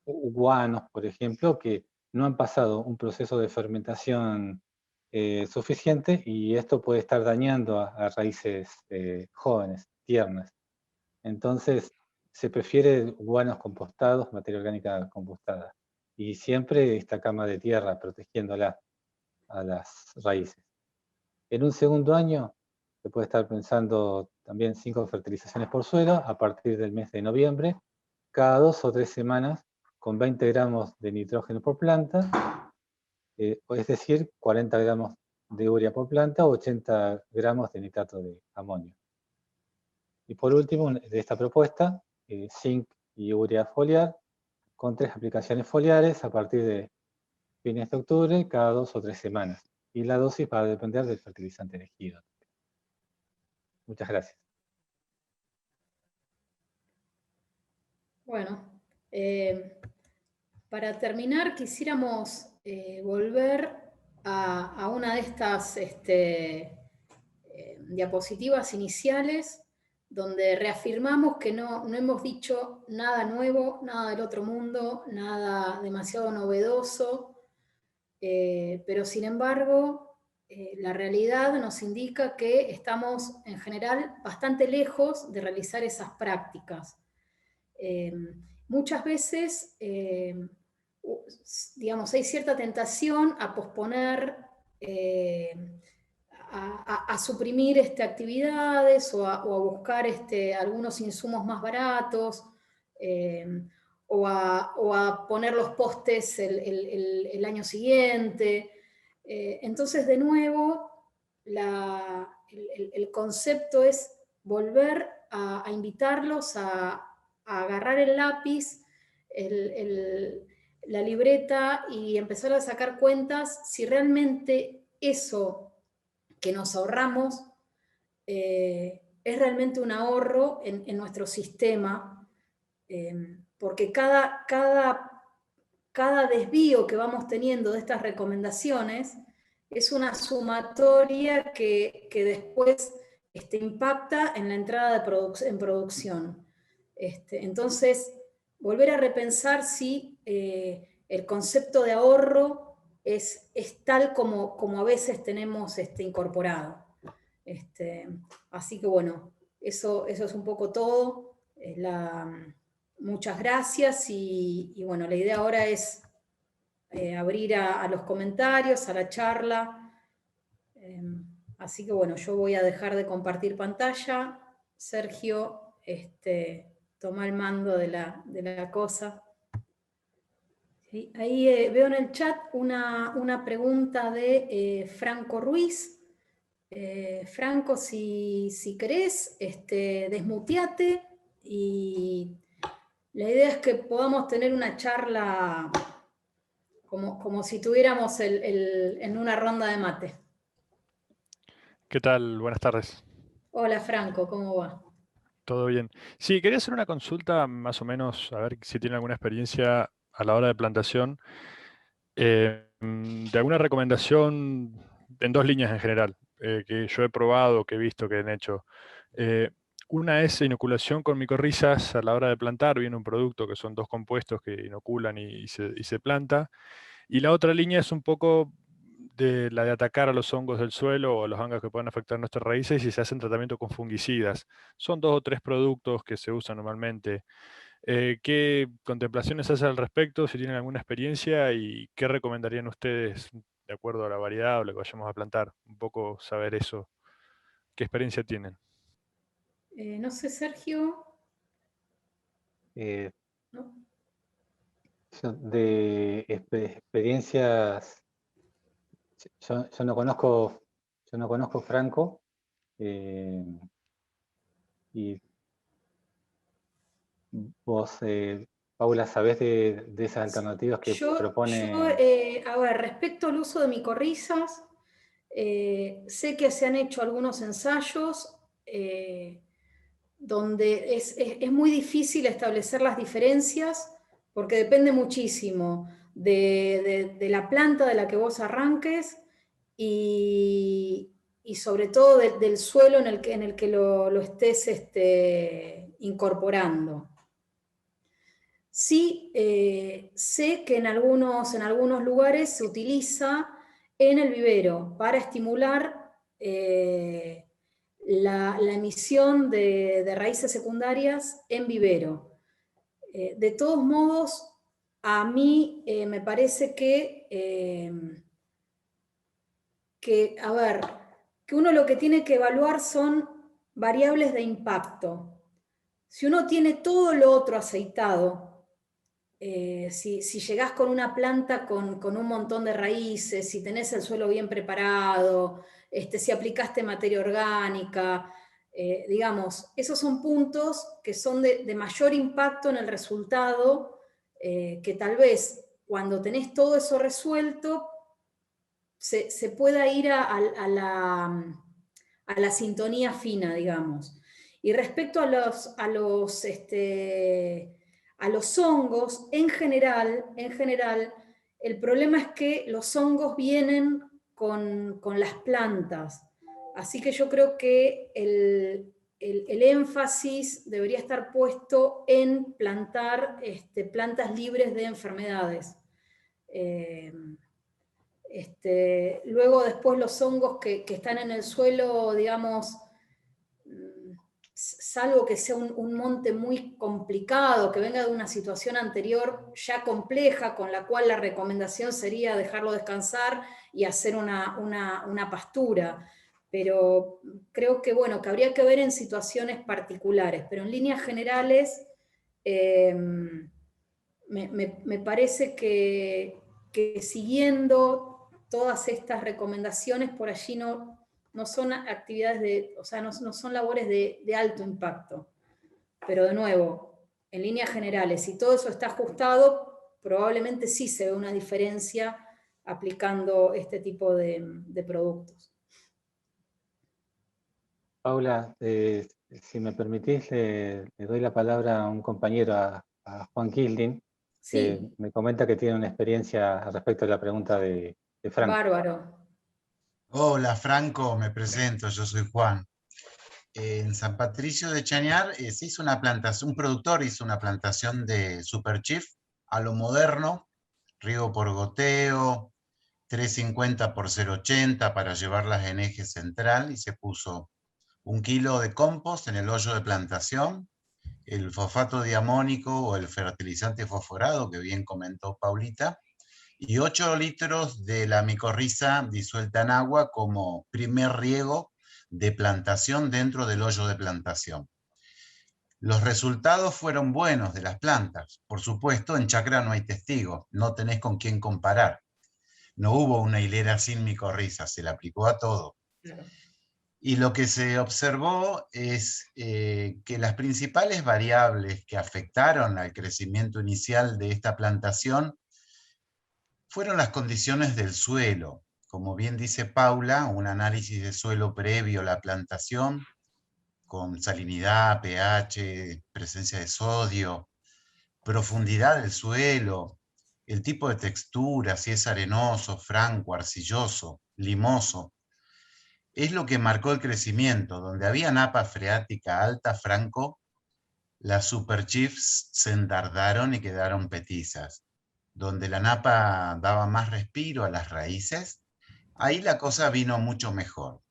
guanos, por ejemplo, que no han pasado un proceso de fermentación suficiente, y esto puede estar dañando a raíces jóvenes, tiernas. Entonces, se prefiere guanos compostados, materia orgánica compostada, y siempre esta cama de tierra protegiéndola a las raíces. En un segundo año, se puede estar pensando también 5 fertilizaciones por suelo a partir del mes de noviembre, cada 2 o 3 semanas, con 20 gramos de nitrógeno por planta, es decir, 40 gramos de urea por planta o 80 gramos de nitrato de amonio. Y por último, de esta propuesta, zinc y urea foliar, con 3 aplicaciones foliares a partir de fines de octubre, cada 2 o 3 semanas. Y la dosis va a depender del fertilizante elegido. Muchas gracias. Bueno, para terminar, quisiéramos volver a una de estas diapositivas iniciales, donde reafirmamos que no hemos dicho nada nuevo, nada del otro mundo, nada demasiado novedoso, pero sin embargo, la realidad nos indica que estamos en general bastante lejos de realizar esas prácticas. Muchas veces, digamos, hay cierta tentación a posponer, a suprimir actividades o a buscar algunos insumos más baratos, o a poner los postes el año siguiente. Entonces, de nuevo, el concepto es volver a invitarlos a agarrar el lápiz, la libreta, y empezar a sacar cuentas si realmente eso que nos ahorramos es realmente un ahorro en nuestro sistema, porque cada desvío que vamos teniendo de estas recomendaciones es una sumatoria que después impacta en la entrada en producción. Entonces, volver a repensar si el concepto de ahorro es tal como a veces tenemos incorporado. Así que bueno, eso es un poco todo. Muchas gracias y bueno, la idea ahora es abrir a los comentarios, a la charla. Así que bueno, yo voy a dejar de compartir pantalla. Sergio, toma el mando de la cosa. ¿Sí? Ahí veo en el chat una pregunta de Franco Ruiz. Franco, si querés, desmuteate, y la idea es que podamos tener una charla como si tuviéramos en una ronda de mate. ¿Qué tal? Buenas tardes. Hola Franco, ¿cómo va? ¿Todo bien? Sí, quería hacer una consulta más o menos, a ver si tiene alguna experiencia a la hora de plantación, de alguna recomendación en 2 líneas en general, que yo he probado, que he visto que han hecho. Eh, una es inoculación con micorrizas a la hora de plantar. Viene un producto que son 2 compuestos que inoculan y se planta. Y la otra línea es un poco de la de atacar a los hongos del suelo o a los hongos que pueden afectar nuestras raíces, y se hacen tratamiento con fungicidas. Son 2 o 3 productos que se usan normalmente. ¿Qué contemplaciones hace al respecto? Si tienen alguna experiencia, y qué recomendarían ustedes de acuerdo a la variedad o lo que vayamos a plantar. Un poco saber eso. ¿Qué experiencia tienen? No sé, Sergio. Eh, ¿No? de experiencias, yo no conozco Franco, y vos, Paula, ¿sabés de esas alternativas que propone? A ver, respecto al uso de micorrizas, Sé que se han hecho algunos ensayos donde es muy difícil establecer las diferencias porque depende muchísimo de la planta de la que vos arranques y sobre todo del suelo en el que lo estés incorporando. Sí, sé que en algunos lugares se utiliza en el vivero para estimular la emisión de raíces secundarias en vivero. De todos modos, a mí me parece a ver, que uno lo que tiene que evaluar son variables de impacto. Si uno tiene todo lo otro aceitado, si llegás con una planta con un montón de raíces, si tenés el suelo bien preparado, si aplicaste materia orgánica, digamos, esos son puntos que son de mayor impacto en el resultado, que tal vez cuando tenés todo eso resuelto, se pueda ir a la sintonía fina, digamos. Y respecto a los hongos, en general, el problema es que los hongos vienen con las plantas. Así que yo creo que el énfasis debería estar puesto en plantar plantas libres de enfermedades. Luego después los hongos que están en el suelo, digamos, salvo que sea un monte muy complicado, que venga de una situación anterior ya compleja, con la cual la recomendación sería dejarlo descansar y hacer una pastura. Pero creo que, bueno, que habría que ver en situaciones particulares, pero en líneas generales me parece que siguiendo todas estas recomendaciones por allí no son actividades o sea, no son labores de alto impacto. Pero de nuevo, en líneas generales, si todo eso está ajustado, probablemente sí se ve una diferencia aplicando este tipo de productos. Paula, si me permitís, le doy la palabra a un compañero, a Juan Kildin, que Sí. me comenta que tiene una experiencia respecto a la pregunta de Franco. Bárbaro. Hola Franco, me presento, yo soy Juan. En San Patricio de Chañar se hizo una plantación, un productor hizo una plantación de Super Chief a lo moderno, riego por goteo, 350 por 080 para llevarlas en eje central, y se puso 1 kilo de compost en el hoyo de plantación, el fosfato diamónico o el fertilizante fosforado que bien comentó Paulita, y 8 litros de la micorriza disuelta en agua como primer riego de plantación dentro del hoyo de plantación. Los resultados fueron buenos de las plantas. Por supuesto, en chacra no hay testigos, no tenés con quién comparar. No hubo una hilera sin micorriza, se le aplicó a todo. Claro. Y lo que se observó es que las principales variables que afectaron al crecimiento inicial de esta plantación fueron las condiciones del suelo. Como bien dice Paula, un análisis de suelo previo a la plantación, con salinidad, pH, presencia de sodio, profundidad del suelo, el tipo de textura, si es arenoso, franco, arcilloso, limoso, es lo que marcó el crecimiento. Donde había napa freática alta, Franco, las Super Chiefs se endardaron y quedaron petizas. Donde la napa daba más respiro a las raíces, ahí la cosa vino mucho mejor.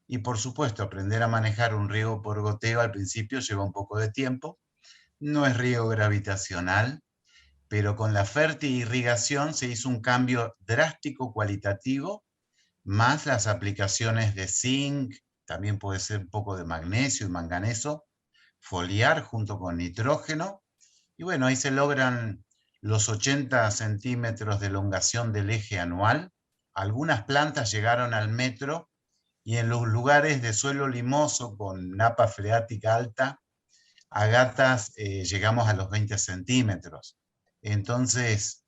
Y por supuesto, aprender a manejar un riego por goteo al principio lleva un poco de tiempo. No es riego gravitacional, pero con la fertirrigación se hizo un cambio drástico cualitativo, más las aplicaciones de zinc, también puede ser un poco de magnesio y manganeso, foliar junto con nitrógeno, y bueno, ahí se logran los 80 centímetros de elongación del eje anual. Algunas plantas llegaron al metro, y en los lugares de suelo limoso con napa freática alta, agatas llegamos a los 20 centímetros. Entonces,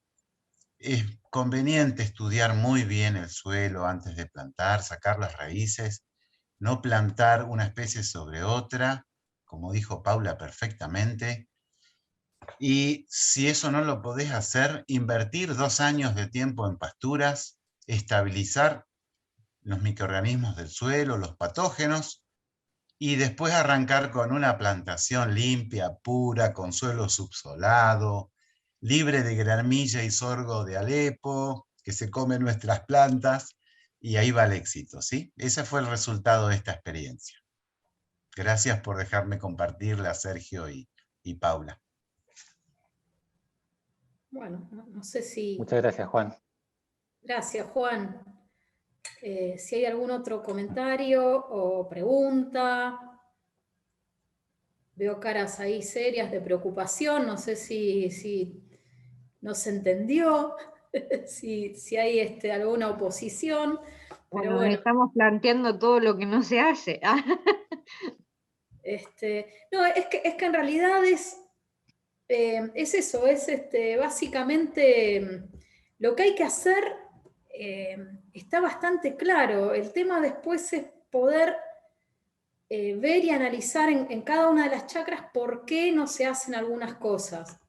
es conveniente estudiar muy bien el suelo antes de plantar, sacar las raíces, no plantar una especie sobre otra, como dijo Paula perfectamente. Y si eso no lo podés hacer, invertir 2 años de tiempo en pasturas, estabilizar los microorganismos del suelo, los patógenos, y después arrancar con una plantación limpia, pura, con suelo subsolado, libre de gramilla y sorgo de Alepo, que se comen nuestras plantas, y ahí va el éxito, ¿sí? Ese fue el resultado de esta experiencia. Gracias por dejarme compartirla, Sergio y Paula. Bueno, no sé si... Muchas gracias, Juan. Gracias, Juan. Si hay algún otro comentario o pregunta. Veo caras ahí serias de preocupación, no sé si no se entendió, si hay alguna oposición. Pero Bueno, bueno, estamos planteando todo lo que no se hace. no, es que en realidad es eso, es básicamente lo que hay que hacer está bastante claro. El tema después es poder ver y analizar en cada una de las chakras por qué no se hacen algunas cosas.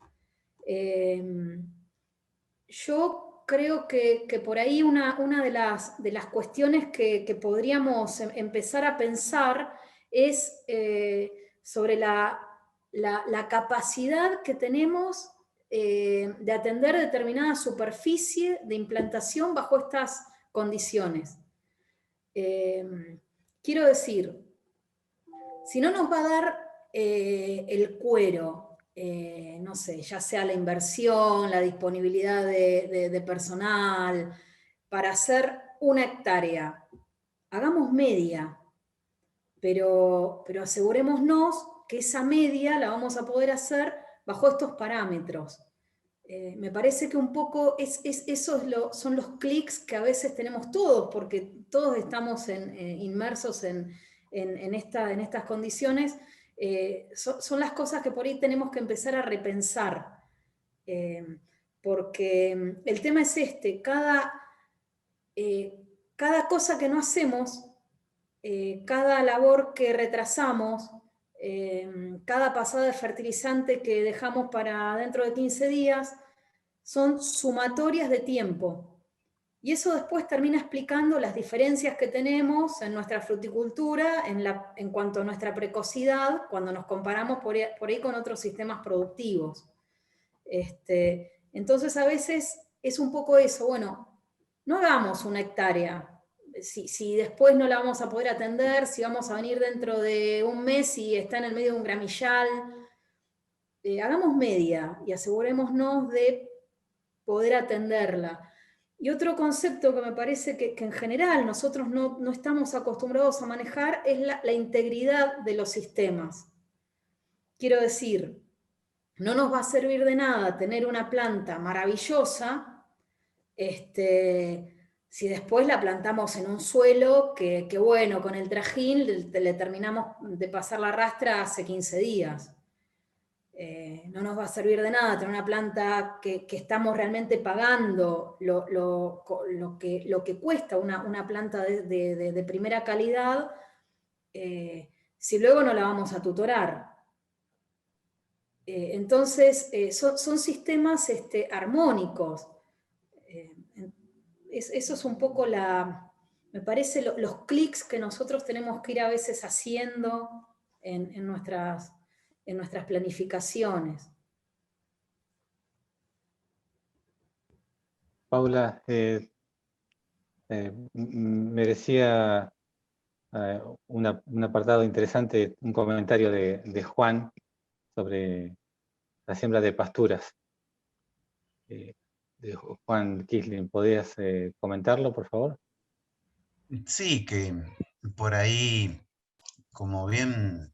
Yo creo que por ahí una de las cuestiones que podríamos empezar a pensar es sobre la capacidad que tenemos de atender determinada superficie de implantación bajo estas condiciones. Quiero decir, si no nos va a dar el cuero, no sé, ya sea la inversión, la disponibilidad de personal, para hacer 1 hectárea, hagamos media, pero asegurémonos que esa media la vamos a poder hacer bajo estos parámetros. Me parece que un poco esos son los clics que a veces tenemos todos, porque todos estamos inmersos en estas condiciones. Son las cosas que por ahí tenemos que empezar a repensar, porque el tema es cada cosa que no hacemos, cada labor que retrasamos, cada pasada de fertilizante que dejamos para dentro de 15 días, son sumatorias de tiempo. Y eso después termina explicando las diferencias que tenemos en nuestra fruticultura en cuanto a nuestra precocidad, cuando nos comparamos por ahí con otros sistemas productivos. Entonces a veces es un poco eso, bueno, no hagamos 1 hectárea, si después no la vamos a poder atender, si vamos a venir dentro de un mes y está en el medio de un gramillal, hagamos media y asegurémonos de poder atenderla. Y otro concepto que me parece que en general nosotros no estamos acostumbrados a manejar es la integridad de los sistemas. Quiero decir, no nos va a servir de nada tener una planta maravillosa si después la plantamos en un suelo que bueno, con el trajín le terminamos de pasar la rastra hace 15 días. No nos va a servir de nada tener una planta que estamos realmente pagando lo que cuesta una planta de primera calidad, si luego no la vamos a tutorar. Entonces, son sistemas armónicos. Eso es un poco me parece los clics que nosotros tenemos que ir a veces haciendo en nuestras planificaciones. Paula, merecía un apartado interesante, un comentario de Juan sobre la siembra de pasturas. De Juan Quisling, ¿podrías comentarlo, por favor? Sí, que por ahí, como bien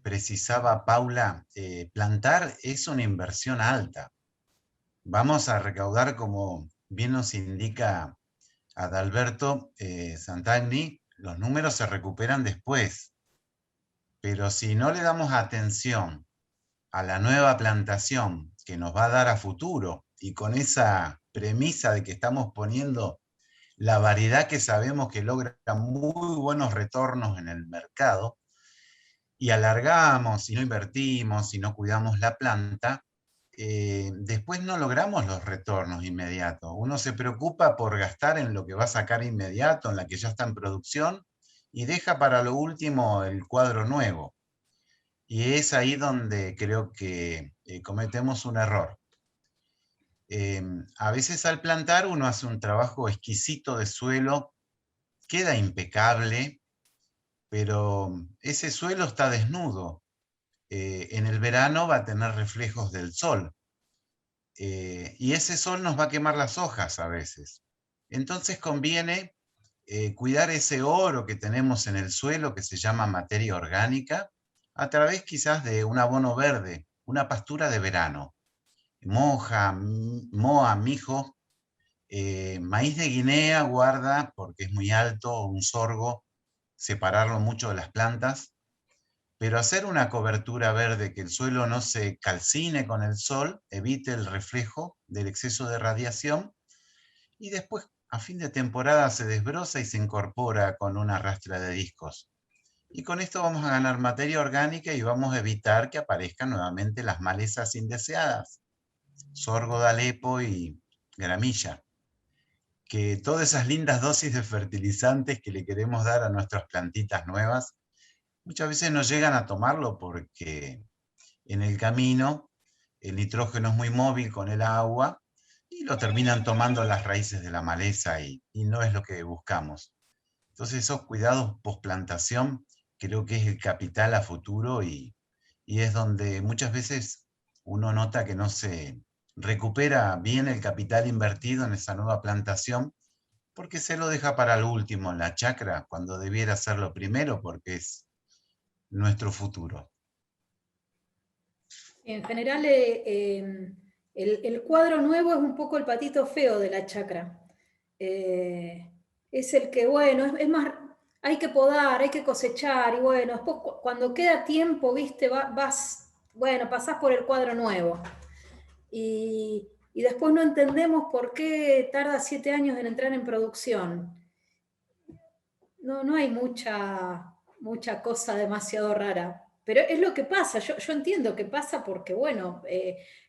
precisaba Paula, plantar es una inversión alta. Vamos a recaudar, como bien nos indica Adalberto Santagni, los números se recuperan después. Pero si no le damos atención a la nueva plantación que nos va a dar a futuro y con esa premisa de que estamos poniendo la variedad que sabemos que logra muy buenos retornos en el mercado, y alargamos, y no invertimos, y no cuidamos la planta, después no logramos los retornos inmediatos. Uno se preocupa por gastar en lo que va a sacar inmediato, en la que ya está en producción, y deja para lo último el cuadro nuevo. Y es ahí donde creo que cometemos un error. A veces al plantar uno hace un trabajo exquisito de suelo, queda impecable, pero ese suelo está desnudo. En el verano va a tener reflejos del sol. Y ese sol nos va a quemar las hojas a veces. Entonces conviene cuidar ese oro que tenemos en el suelo, que se llama materia orgánica, a través quizás de un abono verde, una pastura de verano. Moja, moa, mijo, maíz de Guinea, guarda, porque es muy alto, un sorgo, separarlo mucho de las plantas, pero hacer una cobertura verde, que el suelo no se calcine con el sol, evite el reflejo del exceso de radiación, y después a fin de temporada se desbroza y se incorpora con una rastra de discos. Y con esto vamos a ganar materia orgánica y vamos a evitar que aparezcan nuevamente las malezas indeseadas, sorgo de Alepo y gramilla. Que todas esas lindas dosis de fertilizantes que le queremos dar a nuestras plantitas nuevas, muchas veces no llegan a tomarlo porque en el camino el nitrógeno es muy móvil con el agua y lo terminan tomando las raíces de la maleza y no es lo que buscamos. Entonces esos cuidados posplantación creo que es el capital a futuro y es donde muchas veces uno nota que no se recupera bien el capital invertido en esa nueva plantación porque se lo deja para lo último en la chacra, cuando debiera hacerlo primero porque es nuestro futuro. En general, el cuadro nuevo es un poco el patito feo de la chacra. Es el que, bueno, es más, hay que podar, hay que cosechar, y bueno, después cuando queda tiempo, viste, bueno, pasás por el cuadro nuevo. Y después no entendemos por qué tarda 7 años en entrar en producción. No hay mucha cosa demasiado rara. Pero es lo que pasa, yo entiendo que pasa porque, bueno,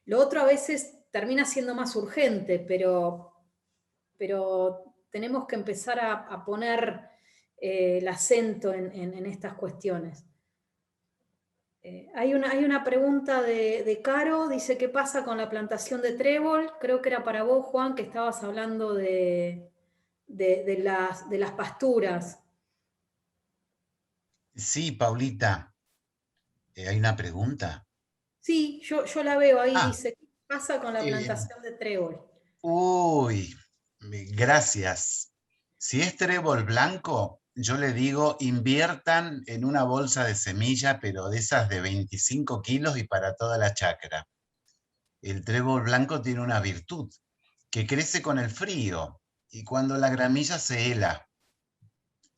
lo otro a veces termina siendo más urgente, pero tenemos que empezar a poner el acento en estas cuestiones. Hay una pregunta de Caro, dice, ¿qué pasa con la plantación de trébol? Creo que era para vos, Juan, que estabas hablando de las pasturas. Sí, Paulita, hay una pregunta. Sí, yo la veo ahí, Ah, dice, ¿qué pasa con la qué bien. plantación de trébol? Uy, gracias. Si es trébol blanco, yo le digo inviertan en una bolsa de semilla, pero de esas de 25 kilos y para toda la chacra. El trébol blanco tiene una virtud, que crece con el frío y cuando la gramilla se hela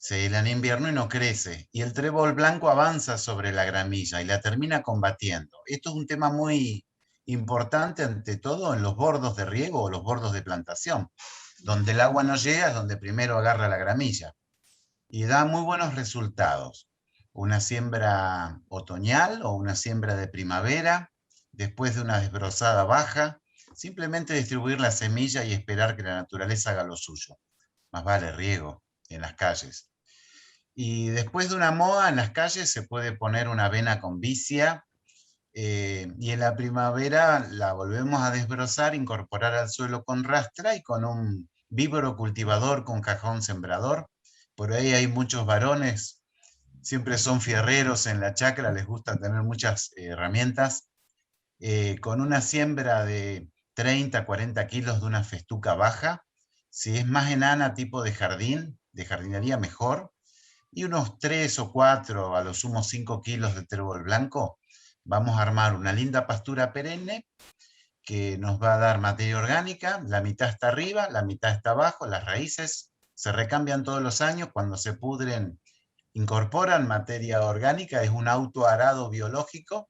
en invierno y no crece, y el trébol blanco avanza sobre la gramilla y la termina combatiendo. Esto es un tema muy importante, ante todo en los bordos de riego o los bordos de plantación. Donde el agua no llega es donde primero agarra la gramilla. Y da muy buenos resultados. Una siembra otoñal o una siembra de primavera, después de una desbrozada baja, simplemente distribuir la semilla y esperar que la naturaleza haga lo suyo. Más vale riego en las calles. Y después de una moa en las calles se puede poner una avena con vicia, y en la primavera la volvemos a desbrozar, incorporar al suelo con rastra y con un víboro cultivador con cajón sembrador. Por ahí hay muchos varones, siempre son fierreros en la chacra, les gusta tener muchas herramientas. Con una siembra de 30, 40 kilos de una festuca baja, si es más enana, tipo de jardín, de jardinería, mejor, y unos 3 o 4, a lo sumo 5 kilos de trébol blanco, vamos a armar una linda pastura perenne que nos va a dar materia orgánica. La mitad está arriba, la mitad está abajo, las raíces se recambian todos los años, cuando se pudren incorporan materia orgánica, es un autoarado biológico,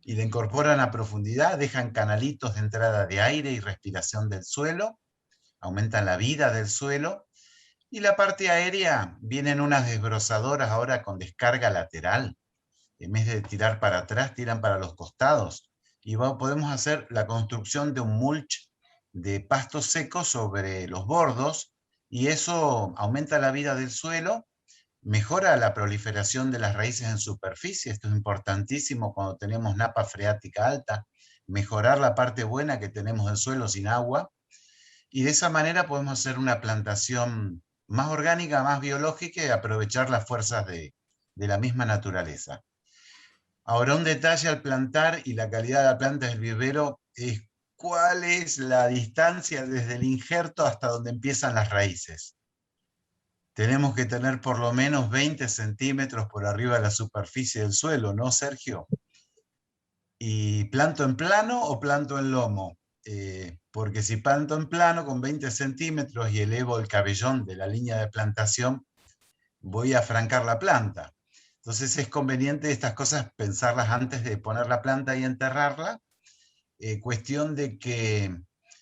y la incorporan a profundidad, dejan canalitos de entrada de aire y respiración del suelo, aumentan la vida del suelo, y la parte aérea vienen unas desbrozadoras ahora con descarga lateral. En vez de tirar para atrás, tiran para los costados. Y podemos hacer la construcción de un mulch de pasto seco sobre los bordos, y eso aumenta la vida del suelo, mejora la proliferación de las raíces en superficie. Esto es importantísimo cuando tenemos napa freática alta, mejorar la parte buena que tenemos del suelo sin agua, y de esa manera podemos hacer una plantación más orgánica, más biológica, y aprovechar las fuerzas de la misma naturaleza. Ahora, un detalle al plantar y la calidad de la planta del vivero es cuál es la distancia desde el injerto hasta donde empiezan las raíces. Tenemos que tener por lo menos 20 centímetros por arriba de la superficie del suelo, ¿no, Sergio? ¿Y planto en plano o planto en lomo? Porque si planto en plano con 20 centímetros y elevo el cabellón de la línea de plantación, voy a francar la planta. Entonces es conveniente estas cosas pensarlas antes de poner la planta y enterrarla. Cuestión de que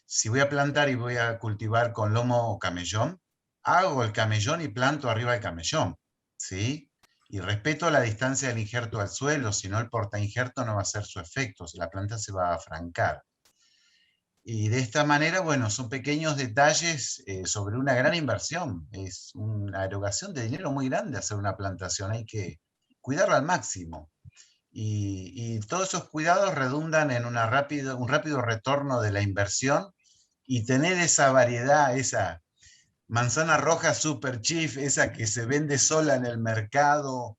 si voy a plantar y voy a cultivar con lomo o camellón, hago el camellón y planto arriba del camellón, ¿sí? Y respeto la distancia del injerto al suelo, si no el portainjerto no va a hacer su efecto, la planta se va a francar. Y de esta manera, bueno, son pequeños detalles sobre una gran inversión. Es una erogación de dinero muy grande hacer una plantación, hay que cuidarla al máximo. Y todos esos cuidados redundan en un rápido retorno de la inversión, y tener esa variedad, esa manzana roja super chief, esa que se vende sola en el mercado,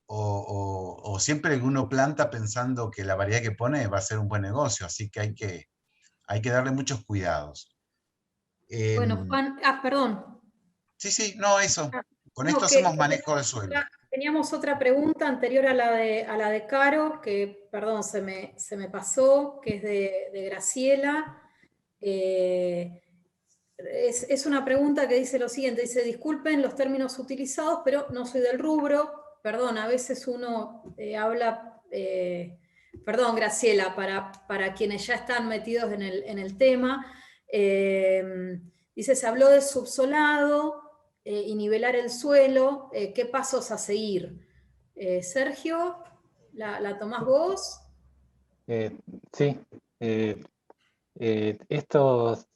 o siempre uno planta pensando que la variedad que pone va a ser un buen negocio, así que hay que darle muchos cuidados. Bueno, Juan, perdón. Sí, no, eso. Con No, esto hacemos manejo del suelo. Teníamos otra pregunta anterior a la de Caro, que, perdón, se me pasó, que es de Graciela. Es una pregunta que dice lo siguiente, dice, disculpen los términos utilizados, pero no soy del rubro, perdón, a veces uno habla, perdón Graciela, para quienes ya están metidos en el tema, dice, se habló de subsolado y nivelar el suelo, ¿qué pasos a seguir? Sergio, ¿la tomás vos? Sí. Estos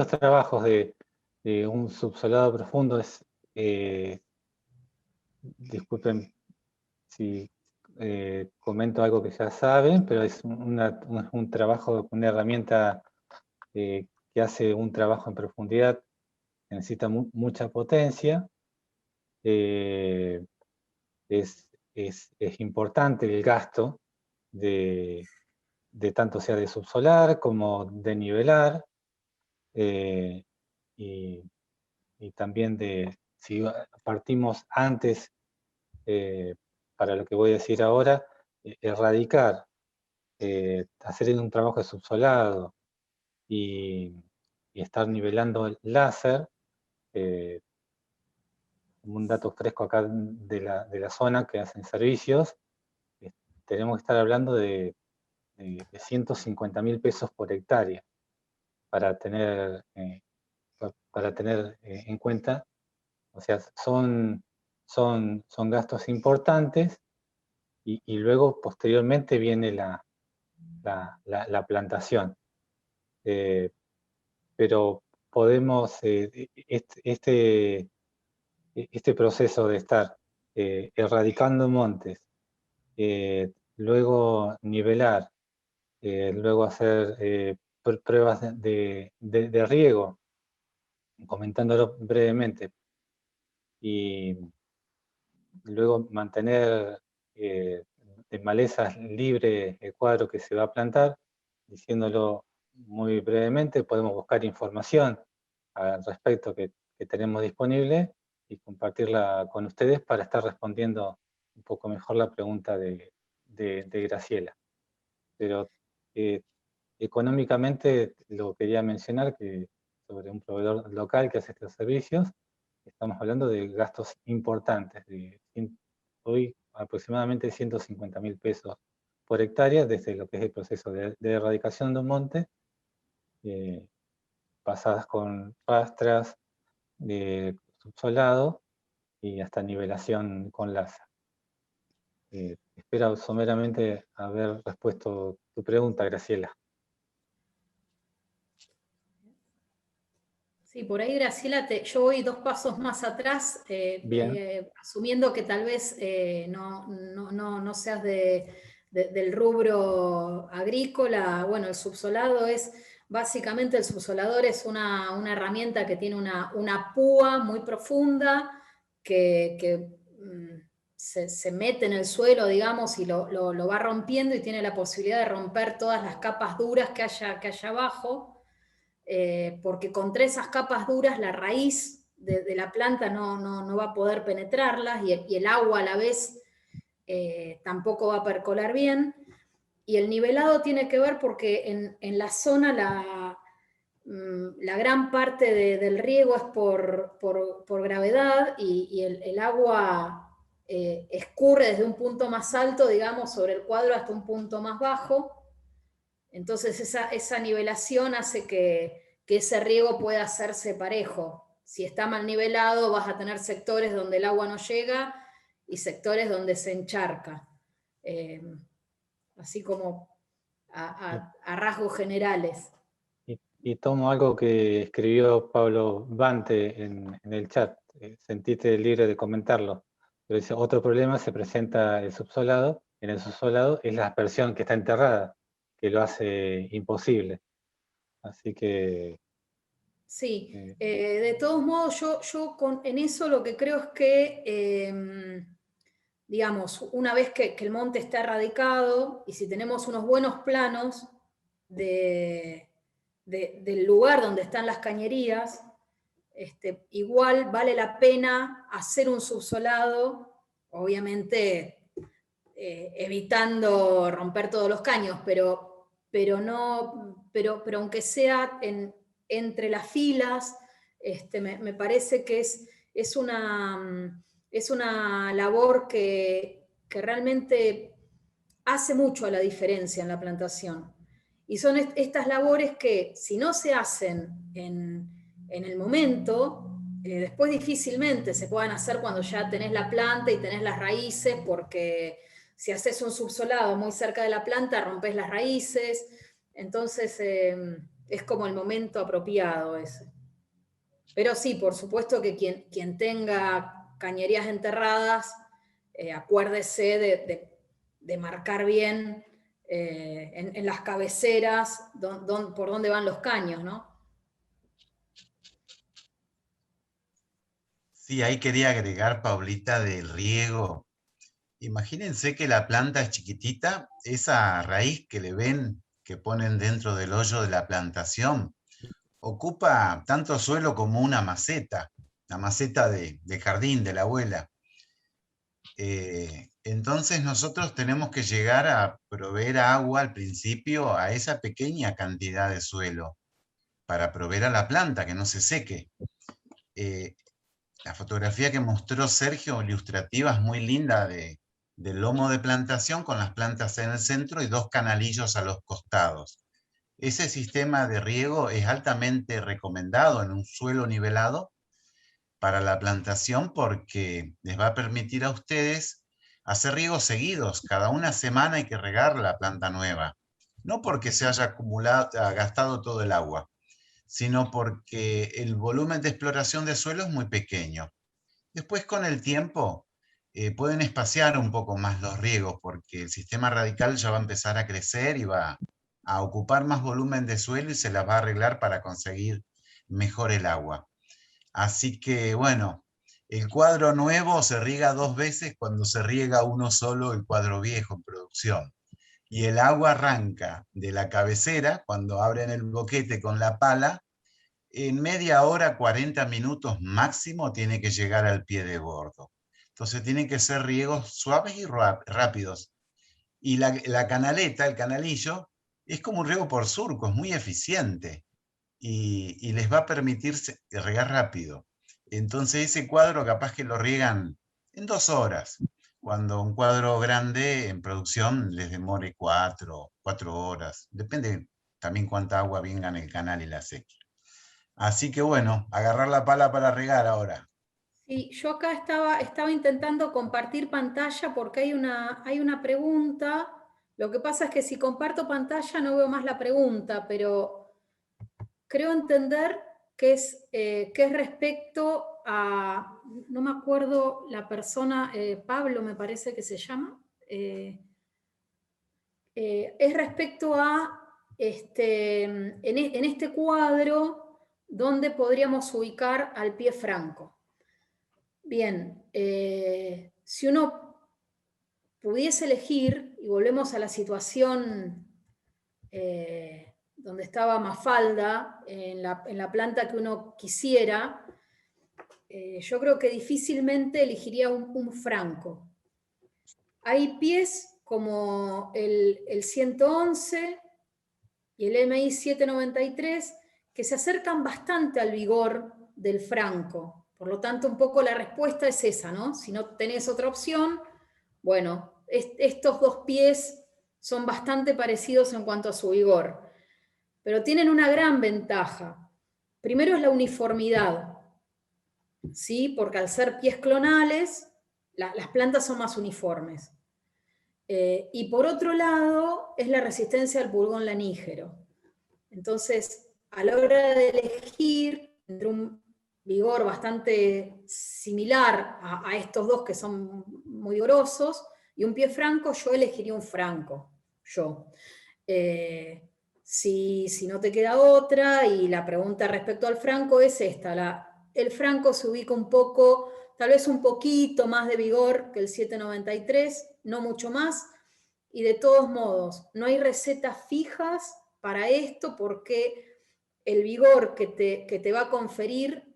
trabajos de un subsolado profundo disculpen si comento algo que ya saben, pero es un trabajo, una herramienta que hace un trabajo en profundidad, que necesita mucha potencia. Es importante el gasto de tanto sea de subsolar como de nivelar, y también si partimos antes, para lo que voy a decir ahora, erradicar, hacer un trabajo de subsolado y estar nivelando el láser, un dato fresco acá de la zona que hacen servicios, tenemos que estar hablando de 150.000 pesos por hectárea para tener en cuenta. O sea, son gastos importantes, y luego posteriormente viene la plantación. Pero podemos, este proceso de estar erradicando montes, luego nivelar, luego hacer pruebas de riego, comentándolo brevemente, y luego mantener de malezas libre el cuadro que se va a plantar. Diciéndolo muy brevemente, podemos buscar información al respecto que tenemos disponible y compartirla con ustedes para estar respondiendo un poco mejor la pregunta de Graciela. Pero económicamente lo quería mencionar, que sobre un proveedor local que hace estos servicios, estamos hablando de gastos importantes, hoy aproximadamente 150.000 pesos por hectárea desde lo que es el proceso de erradicación de un monte, pasadas con rastras, subsolado y hasta nivelación con láser. Espero someramente haber respuesto tu pregunta, Graciela. Sí, por ahí, Graciela, yo voy 2 pasos más atrás, asumiendo que tal vez no seas del rubro agrícola. Bueno, el subsolado es, básicamente el subsolador es una herramienta que tiene una púa muy profunda que se mete en el suelo, digamos, y lo va rompiendo, y tiene la posibilidad de romper todas las capas duras que haya abajo. Porque contra esas capas duras la raíz de la planta no va a poder penetrarlas, y el agua a la vez tampoco va a percolar bien. Y el nivelado tiene que ver porque en la zona la gran parte del riego es por gravedad, y el agua escurre desde un punto más alto, digamos, sobre el cuadro hasta un punto más bajo. Entonces esa nivelación hace que ese riego pueda hacerse parejo. Si está mal nivelado, vas a tener sectores donde el agua no llega y sectores donde se encharca. Así como a rasgos generales. Y tomo algo que escribió Pablo Bante en el chat. Sentite libre de comentarlo. Pero dice, otro problema se presenta el subsolado. En el subsolado es la aspersión que está enterrada, que lo hace imposible. Así que... Sí, de todos modos, yo en eso lo que creo es que, digamos, una vez que el monte está erradicado, y si tenemos unos buenos planos del lugar donde están las cañerías, igual vale la pena hacer un subsolado, obviamente evitando romper todos los caños, pero aunque sea entre las filas, me parece que es una labor que realmente hace mucho a la diferencia en la plantación. Y son estas labores que, si no se hacen en el momento, después difícilmente se puedan hacer cuando ya tenés la planta y tenés las raíces, porque si haces un subsolado muy cerca de la planta, rompes las raíces. Entonces es como el momento apropiado ese. Pero sí, por supuesto que quien tenga cañerías enterradas, acuérdese de marcar bien en las cabeceras por dónde van los caños, ¿no? Sí, ahí quería agregar, Paulita, del riego. Imagínense que la planta es chiquitita, esa raíz que le ven que ponen dentro del hoyo de la plantación, ocupa tanto suelo como una maceta, la maceta de jardín de la abuela. Entonces nosotros tenemos que llegar a proveer agua al principio a esa pequeña cantidad de suelo para proveer a la planta, que no se seque. La fotografía que mostró Sergio, ilustrativa, es muy linda del lomo de plantación con las plantas en el centro y 2 canalillos a los costados. Ese sistema de riego es altamente recomendado en un suelo nivelado para la plantación, porque les va a permitir a ustedes hacer riegos seguidos. Cada una semana hay que regar la planta nueva. No porque se haya gastado todo el agua, sino porque el volumen de exploración de suelo es muy pequeño. Después, con el tiempo, pueden espaciar un poco más los riegos, porque el sistema radical ya va a empezar a crecer y va a ocupar más volumen de suelo y se las va a arreglar para conseguir mejor el agua. Así que, bueno, el cuadro nuevo se riega 2 veces cuando se riega uno solo el cuadro viejo en producción. Y el agua arranca de la cabecera, cuando abren el boquete con la pala, en media hora, 40 minutos máximo, tiene que llegar al pie de bordo. Entonces tienen que ser riegos suaves y rápidos. Y la canaleta, el canalillo, es como un riego por surco, es muy eficiente. Y les va a permitir regar rápido. Entonces ese cuadro capaz que lo riegan en 2 horas. cuando un cuadro grande en producción les demore 4 horas. Depende también cuánta agua venga en el canal y la sequía. Así que bueno, agarrar la pala para regar ahora. Sí, yo acá estaba intentando compartir pantalla porque hay una pregunta. Lo que pasa es que si comparto pantalla no veo más la pregunta, pero creo entender que es respecto a, no me acuerdo la persona, Pablo me parece que se llama, es respecto a, en este cuadro, ¿dónde podríamos ubicar al pie franco? Bien, si uno pudiese elegir, y volvemos a la situación donde estaba Mafalda, en la planta que uno quisiera, yo creo que difícilmente elegiría un franco. Hay pies como el 111 y el MI 793 que se acercan bastante al vigor del franco. Por lo tanto, un poco la respuesta es esa, ¿no? Si no tenés otra opción, bueno, estos dos pies son bastante parecidos en cuanto a su vigor, pero tienen una gran ventaja. Primero es la uniformidad, ¿sí? Porque al ser pies clonales, las plantas son más uniformes. Y por otro lado, es la resistencia al pulgón lanígero. Entonces, a la hora de elegir entre un vigor bastante similar a estos dos que son muy grosos y un pie franco, yo elegiría un franco, yo. Si no te queda otra, y la pregunta respecto al franco es esta, el franco se ubica un poco, tal vez un poquito más de vigor que el 793, no mucho más, y de todos modos, no hay recetas fijas para esto porque el vigor que te va a conferir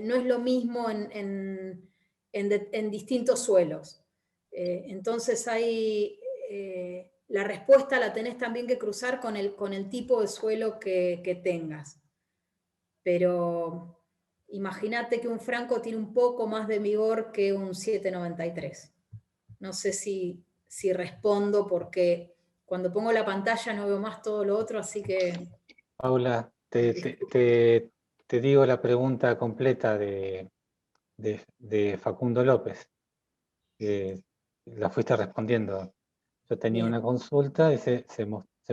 no es lo mismo en distintos suelos. Entonces la respuesta la tenés también que cruzar con el tipo de suelo que tengas. Pero imagínate que un franco tiene un poco más de vigor que un 793. No sé si respondo porque cuando pongo la pantalla no veo más todo lo otro, así que... Paula, te digo la pregunta completa de Facundo López. La fuiste respondiendo. Yo tenía Bien. una consulta y se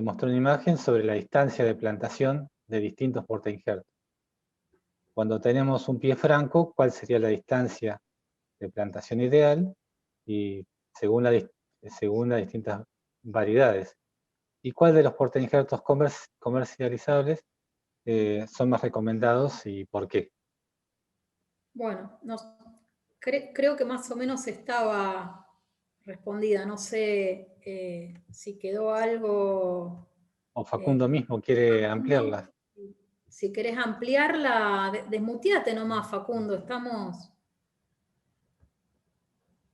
mostró una imagen sobre la distancia de plantación de distintos portainjertos. Cuando tenemos un pie franco, ¿cuál sería la distancia de plantación ideal? Y según las distintas variedades. ¿Y cuál de los portainjertos comercializables son más recomendados y por qué? Bueno, creo que más o menos estaba respondida. No sé si quedó algo... O Facundo mismo quiere ampliarla. Si querés ampliarla, desmuteate nomás, Facundo. Estamos...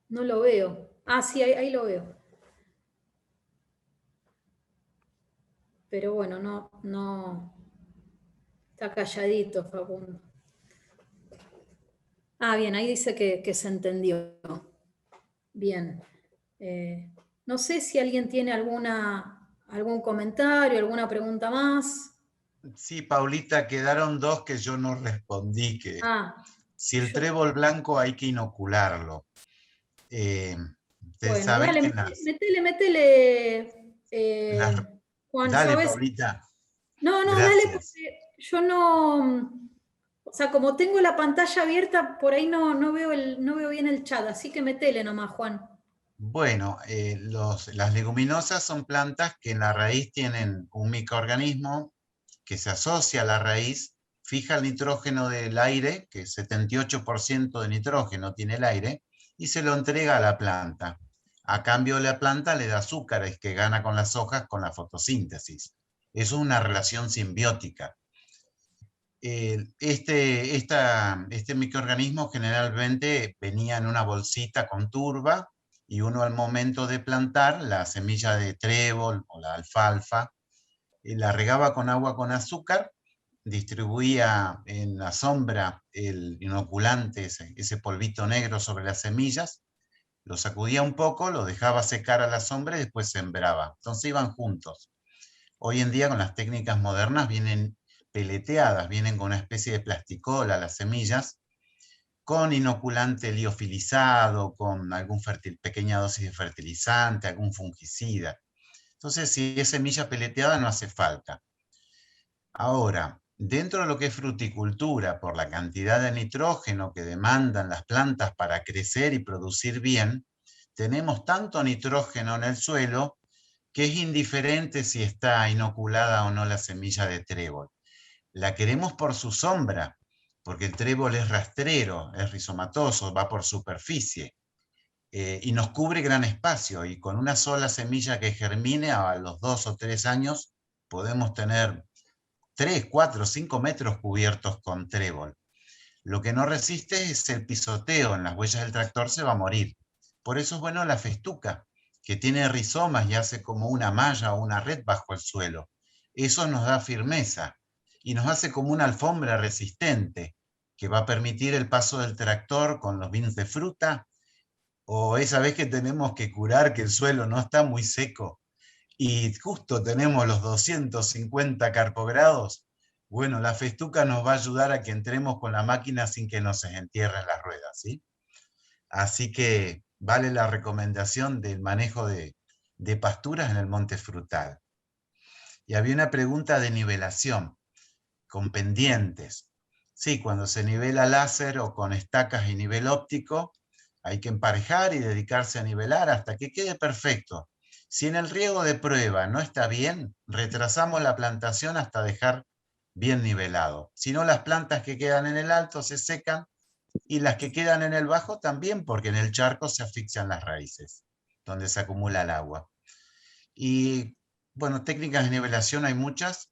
No lo veo. Ah, sí, ahí lo veo. Pero bueno, no... Está calladito, Facundo. Ah, bien, ahí dice que se entendió. Bien. No sé si alguien tiene algún comentario, alguna pregunta más. Sí, Paulita, quedaron dos que yo no respondí, que si el trébol blanco hay que inocularlo. Bueno, saben dale, que métele, Juan, dale, ¿sabes? Paulita. No, dale, Gracias. porque yo no... O sea, como tengo la pantalla abierta, por ahí no veo bien el chat, así que metele nomás, Juan. Bueno, las leguminosas son plantas que en la raíz tienen un microorganismo que se asocia a la raíz, fija el nitrógeno del aire, que 78% de nitrógeno tiene el aire, y se lo entrega a la planta. A cambio la planta le da azúcares que gana con las hojas con la fotosíntesis. Es una relación simbiótica. Este microorganismo generalmente venía en una bolsita con turba y uno al momento de plantar la semilla de trébol o la alfalfa, la regaba con agua con azúcar, distribuía en la sombra el inoculante, ese polvito negro sobre las semillas, lo sacudía un poco, lo dejaba secar a la sombra y después sembraba. Entonces iban juntos. Hoy en día con las técnicas modernas vienen peleteadas, vienen con una especie de plasticola las semillas, con inoculante liofilizado, con pequeña dosis de fertilizante, algún fungicida. Entonces, si es semilla peleteada, no hace falta. Ahora, dentro de lo que es fruticultura, por la cantidad de nitrógeno que demandan las plantas para crecer y producir bien, tenemos tanto nitrógeno en el suelo que es indiferente si está inoculada o no la semilla de trébol. La queremos por su sombra, porque el trébol es rastrero, es rizomatoso, va por superficie, y nos cubre gran espacio, y con una sola semilla que germine a los 2 o 3 años podemos tener 3, 4, 5 metros cubiertos con trébol. Lo que no resiste es el pisoteo, en las huellas del tractor se va a morir. Por eso es bueno la festuca, que tiene rizomas y hace como una malla o una red bajo el suelo. Eso nos da firmeza y nos hace como una alfombra resistente que va a permitir el paso del tractor con los bins de fruta, o esa vez que tenemos que curar que el suelo no está muy seco y justo tenemos los 250 carpogrados. Bueno, la festuca nos va a ayudar a que entremos con la máquina sin que nos entierren las ruedas, ¿sí? Así que vale la recomendación del manejo de pasturas en el monte frutal. Y había una pregunta de nivelación, con pendientes. Sí, cuando se nivela láser o con estacas y nivel óptico, hay que emparejar y dedicarse a nivelar hasta que quede perfecto. Si en el riego de prueba no está bien, retrasamos la plantación hasta dejar bien nivelado. Si no, las plantas que quedan en el alto se secan y las que quedan en el bajo también, porque en el charco se asfixian las raíces, donde se acumula el agua. Y bueno, técnicas de nivelación hay muchas.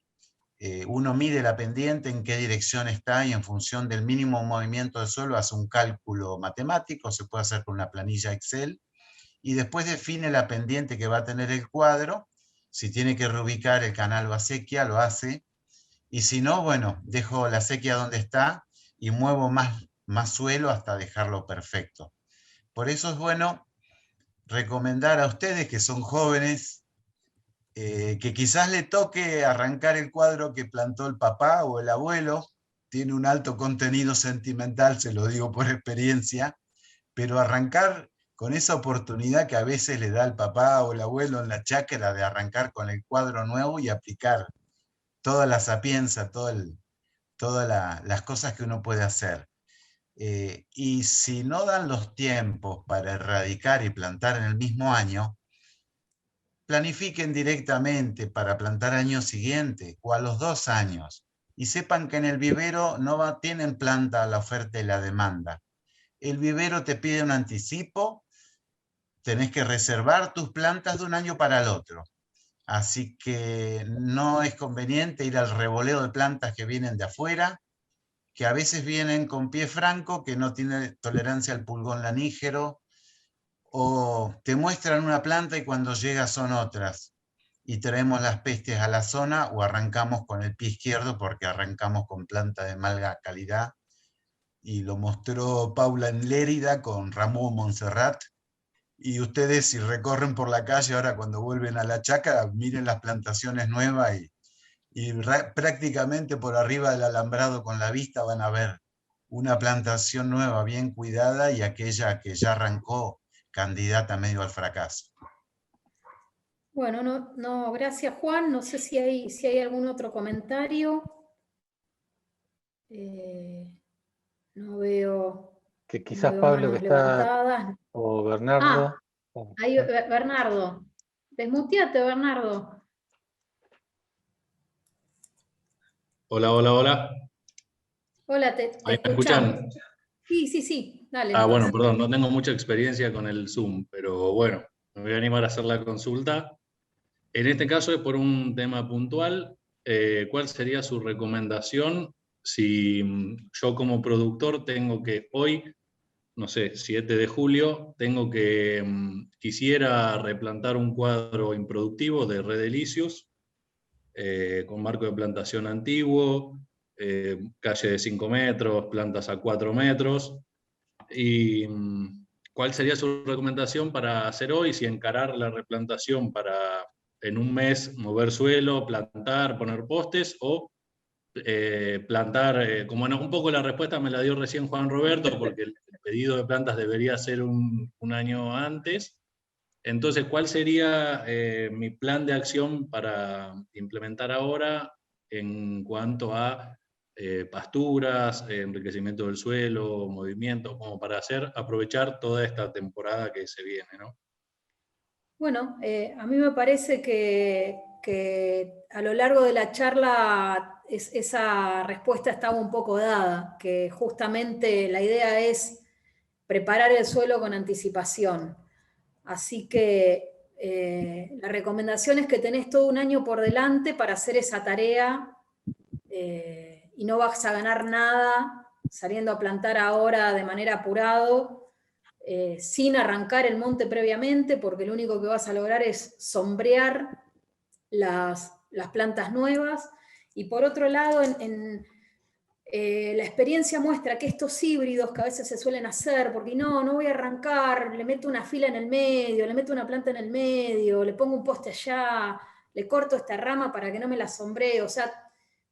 Uno mide la pendiente, en qué dirección está, y en función del mínimo movimiento del suelo hace un cálculo matemático, se puede hacer con una planilla Excel, y después define la pendiente que va a tener el cuadro. Si tiene que reubicar el canal o acequia, lo hace, y si no, bueno, dejo la acequia donde está y muevo más suelo hasta dejarlo perfecto. Por eso es bueno recomendar a ustedes que son jóvenes, que quizás le toque arrancar el cuadro que plantó el papá o el abuelo, tiene un alto contenido sentimental, se lo digo por experiencia, pero arrancar con esa oportunidad que a veces le da el papá o el abuelo en la chácara de arrancar con el cuadro nuevo y aplicar toda la sapienza, todas las cosas que uno puede hacer. Y si no dan los tiempos para erradicar y plantar en el mismo año, planifiquen directamente para plantar año siguiente o a los 2 años, y sepan que en el vivero no tienen planta a la oferta y la demanda. El vivero te pide un anticipo, tenés que reservar tus plantas de un año para el otro. Así que no es conveniente ir al revoleo de plantas que vienen de afuera, que a veces vienen con pie franco, que no tiene tolerancia al pulgón lanígero, o te muestran una planta y cuando llega son otras, y traemos las pestes a la zona, o arrancamos con el pie izquierdo porque arrancamos con planta de mala calidad, y lo mostró Paula en Lérida con Ramón Montserrat. Y ustedes, si recorren por la calle ahora cuando vuelven a la chácara, miren las plantaciones nuevas y prácticamente por arriba del alambrado con la vista van a ver una plantación nueva, bien cuidada, y aquella que ya arrancó candidata medio al fracaso. Bueno, no, gracias Juan. No sé si hay algún otro comentario. No veo. Que quizás no veo Pablo que manos está, levantadas. o Bernardo. Ahí, Bernardo. Desmuteate, Bernardo. Hola, hola, hola. Hola, te ¿Ahí me escuchamos. escuchan? Sí, dale. Bueno, perdón, no tengo mucha experiencia con el Zoom, pero bueno, me voy a animar a hacer la consulta. En este caso es por un tema puntual. ¿Cuál sería su recomendación si yo como productor tengo que hoy, no sé, 7 de julio, quisiera replantar un cuadro improductivo de Redelicious, con marco de plantación antiguo, calle de 5 metros, plantas a 4 metros, y ¿cuál sería su recomendación para hacer hoy? Si encarar la replantación para en un mes mover suelo, plantar, poner postes, o plantar, como un poco la respuesta me la dio recién Juan Roberto, porque el pedido de plantas debería ser un año antes. Entonces, ¿cuál sería mi plan de acción para implementar ahora en cuanto a pasturas, enriquecimiento del suelo, movimiento, como para aprovechar toda esta temporada que se viene, ¿no? Bueno, a mí me parece que a lo largo de la charla esa respuesta estaba un poco dada, que justamente la idea es preparar el suelo con anticipación. Así que la recomendación es que tenés todo un año por delante para hacer esa tarea y no vas a ganar nada saliendo a plantar ahora de manera apurado, sin arrancar el monte previamente, porque lo único que vas a lograr es sombrear las plantas nuevas. Y por otro lado, la experiencia muestra que estos híbridos que a veces se suelen hacer, porque no voy a arrancar, le meto una fila en el medio, le meto una planta en el medio, le pongo un poste allá, le corto esta rama para que no me la sombree, o sea,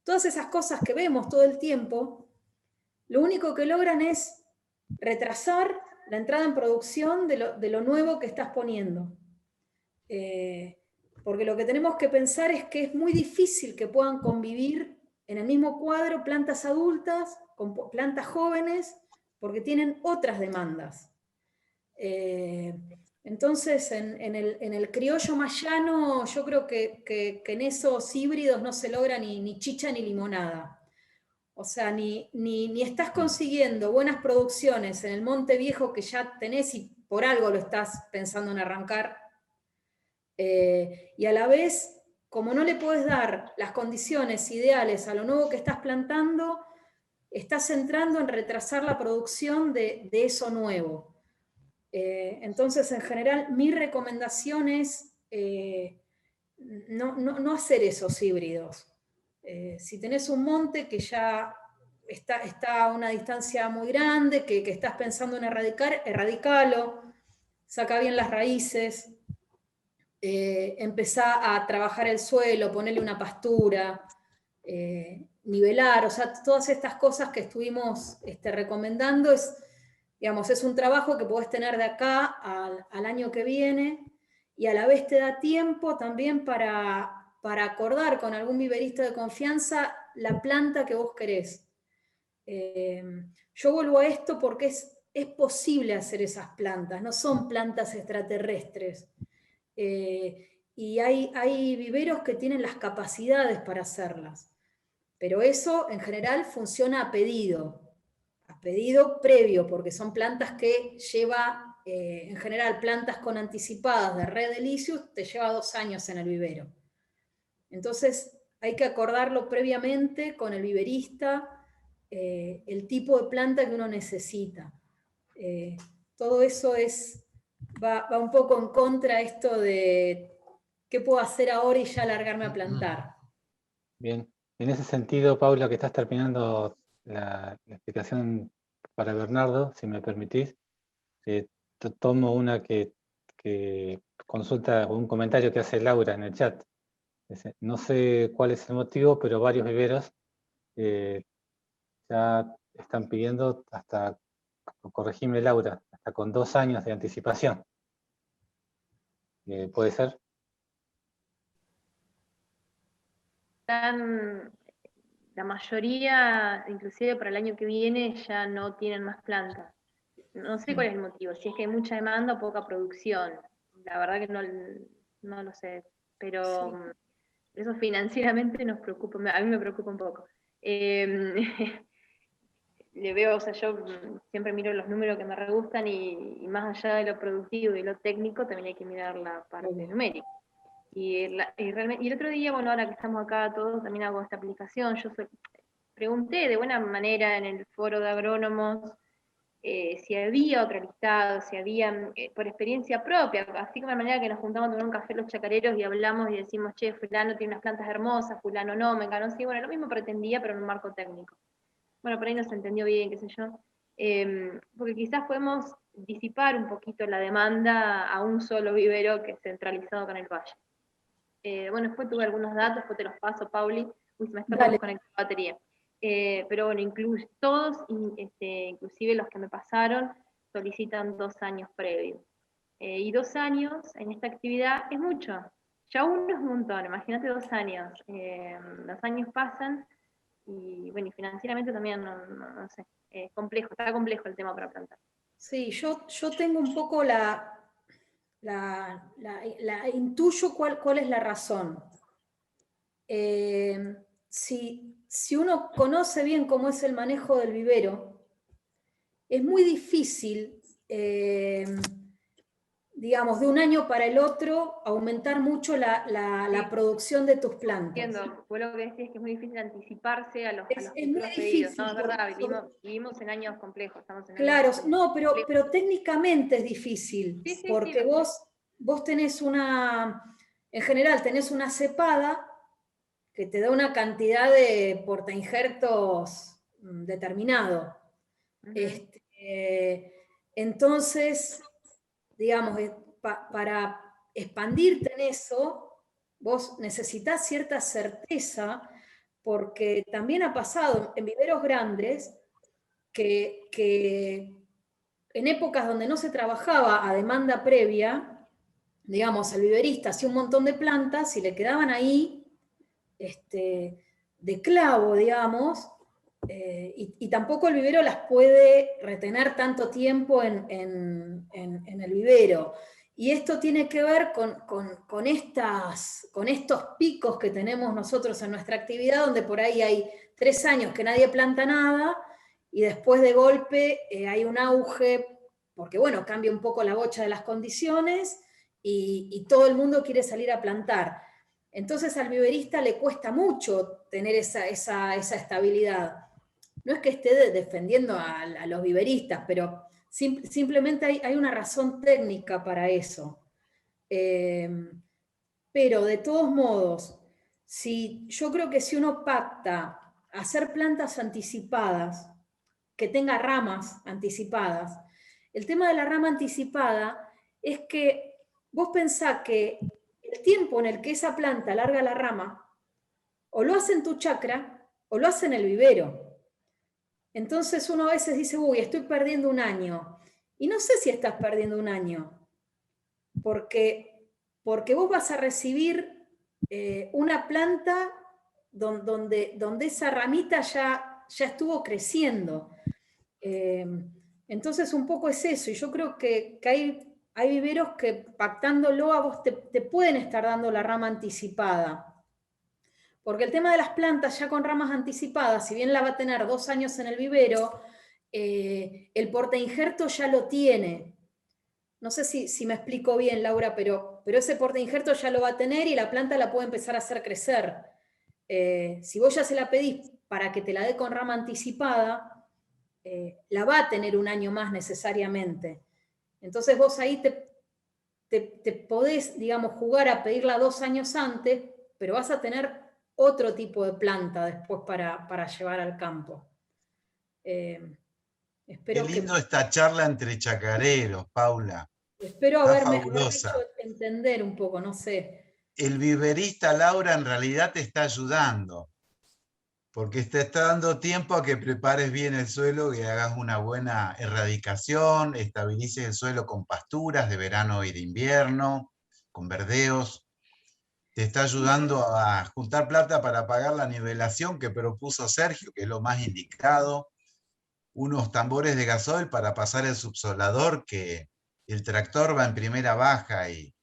todas esas cosas que vemos todo el tiempo, lo único que logran es retrasar la entrada en producción de lo nuevo que estás poniendo. Porque lo que tenemos que pensar es que es muy difícil que puedan convivir en el mismo cuadro plantas adultas con plantas jóvenes, porque tienen otras demandas. Entonces, en el criollo más llano, yo creo que en esos híbridos no se logra ni chicha ni limonada. O sea, ni estás consiguiendo buenas producciones en el monte viejo que ya tenés y por algo lo estás pensando en arrancar. Y a la vez, como no le puedes dar las condiciones ideales a lo nuevo que estás plantando, estás entrando en retrasar la producción de eso nuevo. Entonces, en general, mi recomendación es no hacer esos híbridos. Si tenés un monte que ya está a una distancia muy grande, que estás pensando en erradicar, erradicalo, saca bien las raíces, empezá a trabajar el suelo, ponerle una pastura, nivelar, o sea, todas estas cosas que estuvimos recomendando es un trabajo que podés tener de acá al año que viene, y a la vez te da tiempo también para acordar con algún viverista de confianza la planta que vos querés. Yo vuelvo a esto porque es posible hacer esas plantas, no son plantas extraterrestres. Y hay viveros que tienen las capacidades para hacerlas. Pero eso en general funciona a pedido previo, porque son plantas que lleva, en general, plantas con anticipadas de Red Delicious, te lleva 2 años en el vivero. Entonces hay que acordarlo previamente con el viverista, el tipo de planta que uno necesita. Todo eso va un poco en contra esto de qué puedo hacer ahora y ya largarme a plantar. Bien, en ese sentido, Paula, que estás terminando la explicación para Bernardo, si me permitís, tomo una que consulta un comentario que hace Laura en el chat. No sé cuál es el motivo, pero varios viveros ya están pidiendo hasta, corregime Laura, hasta con 2 años de anticipación. ¿Puede ser? La mayoría, inclusive para el año que viene, ya no tienen más plantas. No sé cuál es el motivo, si es que hay mucha demanda o poca producción. La verdad que no lo sé, pero sí. Eso financieramente nos preocupa, a mí me preocupa un poco. Le veo, o sea, yo siempre miro los números que me re gustan y más allá de lo productivo y lo técnico, también hay que mirar la parte numérica. Y el otro día, bueno, ahora que estamos acá todos, también hago esta aplicación, pregunté de buena manera en el foro de agrónomos si había otro listado, si había, por experiencia propia, así como de manera que nos juntamos a tomar un café los chacareros y hablamos y decimos, che, fulano tiene unas plantas hermosas, fulano no, me ganó, sí, bueno, lo mismo pretendía, pero en un marco técnico. Bueno, por ahí no se entendió bien, qué sé yo. porque quizás podemos disipar un poquito la demanda a un solo vivero que es centralizado acá en el valle. Bueno, después tuve algunos datos, después te los paso, Pauli. Uy, se me está desconectando la batería. Pero bueno, todos, inclusive los que me pasaron, solicitan 2 años previos. Y 2 años en esta actividad es mucho. Ya uno es un montón, imagínate 2 años. Los años pasan y bueno, y financieramente también, no sé, es complejo, está complejo el tema para plantar. Sí, yo tengo un poco intuyo cuál es la razón. Si uno conoce bien cómo es el manejo del vivero, es muy difícil, digamos, de un año para el otro, aumentar mucho la producción de tus plantas. Entiendo, vos lo que decís es que es muy difícil anticiparse a los Es muy futuros pedidos. difícil. No, es verdad, vivimos en años complejos. Estamos en claro, años no, complejos. pero técnicamente es difícil, Sí, porque vos tenés en general tenés una cepada que te da una cantidad de portainjertos determinado. Entonces, digamos, para expandirte en eso, vos necesitas cierta certeza, porque también ha pasado en viveros grandes que en épocas donde no se trabajaba a demanda previa, digamos, el viverista hacía un montón de plantas y le quedaban ahí de clavo, digamos, y tampoco el vivero las puede retener tanto tiempo en el vivero. Y esto tiene que ver con estos picos que tenemos nosotros en nuestra actividad, donde por ahí hay 3 años que nadie planta nada, y después de golpe hay un auge, porque bueno, cambia un poco la bocha de las condiciones, y todo el mundo quiere salir a plantar. Entonces al viverista le cuesta mucho tener esa estabilidad. No es que esté defendiendo a los viveristas, pero simplemente hay una razón técnica para eso. Pero de todos modos, yo creo que si uno pacta hacer plantas anticipadas, que tenga ramas anticipadas, el tema de la rama anticipada es que vos pensás que el tiempo en el que esa planta larga la rama, o lo hace en tu chacra, o lo hace en el vivero. Entonces uno a veces dice, uy, estoy perdiendo un año. Y no sé si estás perdiendo un año, porque vos vas a recibir una planta donde esa ramita ya estuvo creciendo. Entonces un poco es eso, y yo creo que hay viveros que pactándolo a vos te pueden estar dando la rama anticipada. Porque el tema de las plantas ya con ramas anticipadas, si bien la va a tener 2 años en el vivero, el portainjerto ya lo tiene. No sé si me explico bien, Laura, pero ese portainjerto ya lo va a tener y la planta la puede empezar a hacer crecer. Si vos ya se la pedís para que te la dé con rama anticipada, la va a tener un año más necesariamente. Entonces vos ahí te podés, digamos, jugar a pedirla 2 años antes, pero vas a tener otro tipo de planta después para llevar al campo. Qué lindo esta charla entre chacareros, Paula. Espero Está haberme fabulosa. hecho entender un poco, no sé. El viverista, Laura, en realidad te está ayudando, porque te está dando tiempo a que prepares bien el suelo, que hagas una buena erradicación, estabilices el suelo con pasturas de verano y de invierno, con verdeos. Te está ayudando a juntar plata para pagar la nivelación que propuso Sergio, que es lo más indicado. Unos tambores de gasoil para pasar el subsolador, que el tractor va en primera baja y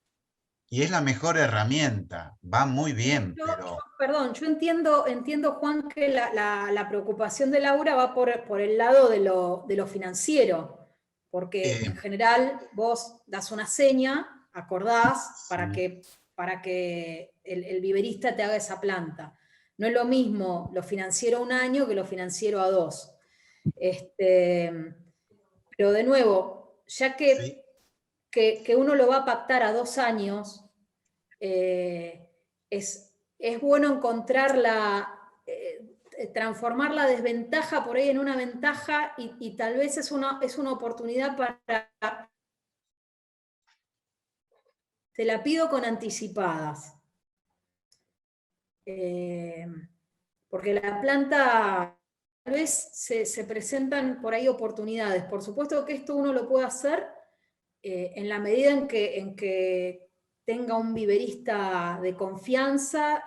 es la mejor herramienta. Va muy bien, pero... Perdón, yo entiendo, Juan, que la preocupación de Laura va por el lado de lo financiero, porque en general vos das una seña, acordás, para que el viverista te haga esa planta. No es lo mismo lo financiero a 1 año que lo financiero a 2. Pero de nuevo, ya que uno lo va a pactar a 2 años, es bueno encontrar transformar la desventaja por ahí en una ventaja y tal vez es una oportunidad para... Te la pido con anticipadas. Porque la planta, tal vez se presentan por ahí oportunidades. Por supuesto que esto uno lo puede hacer en la medida en que tenga un viverista de confianza,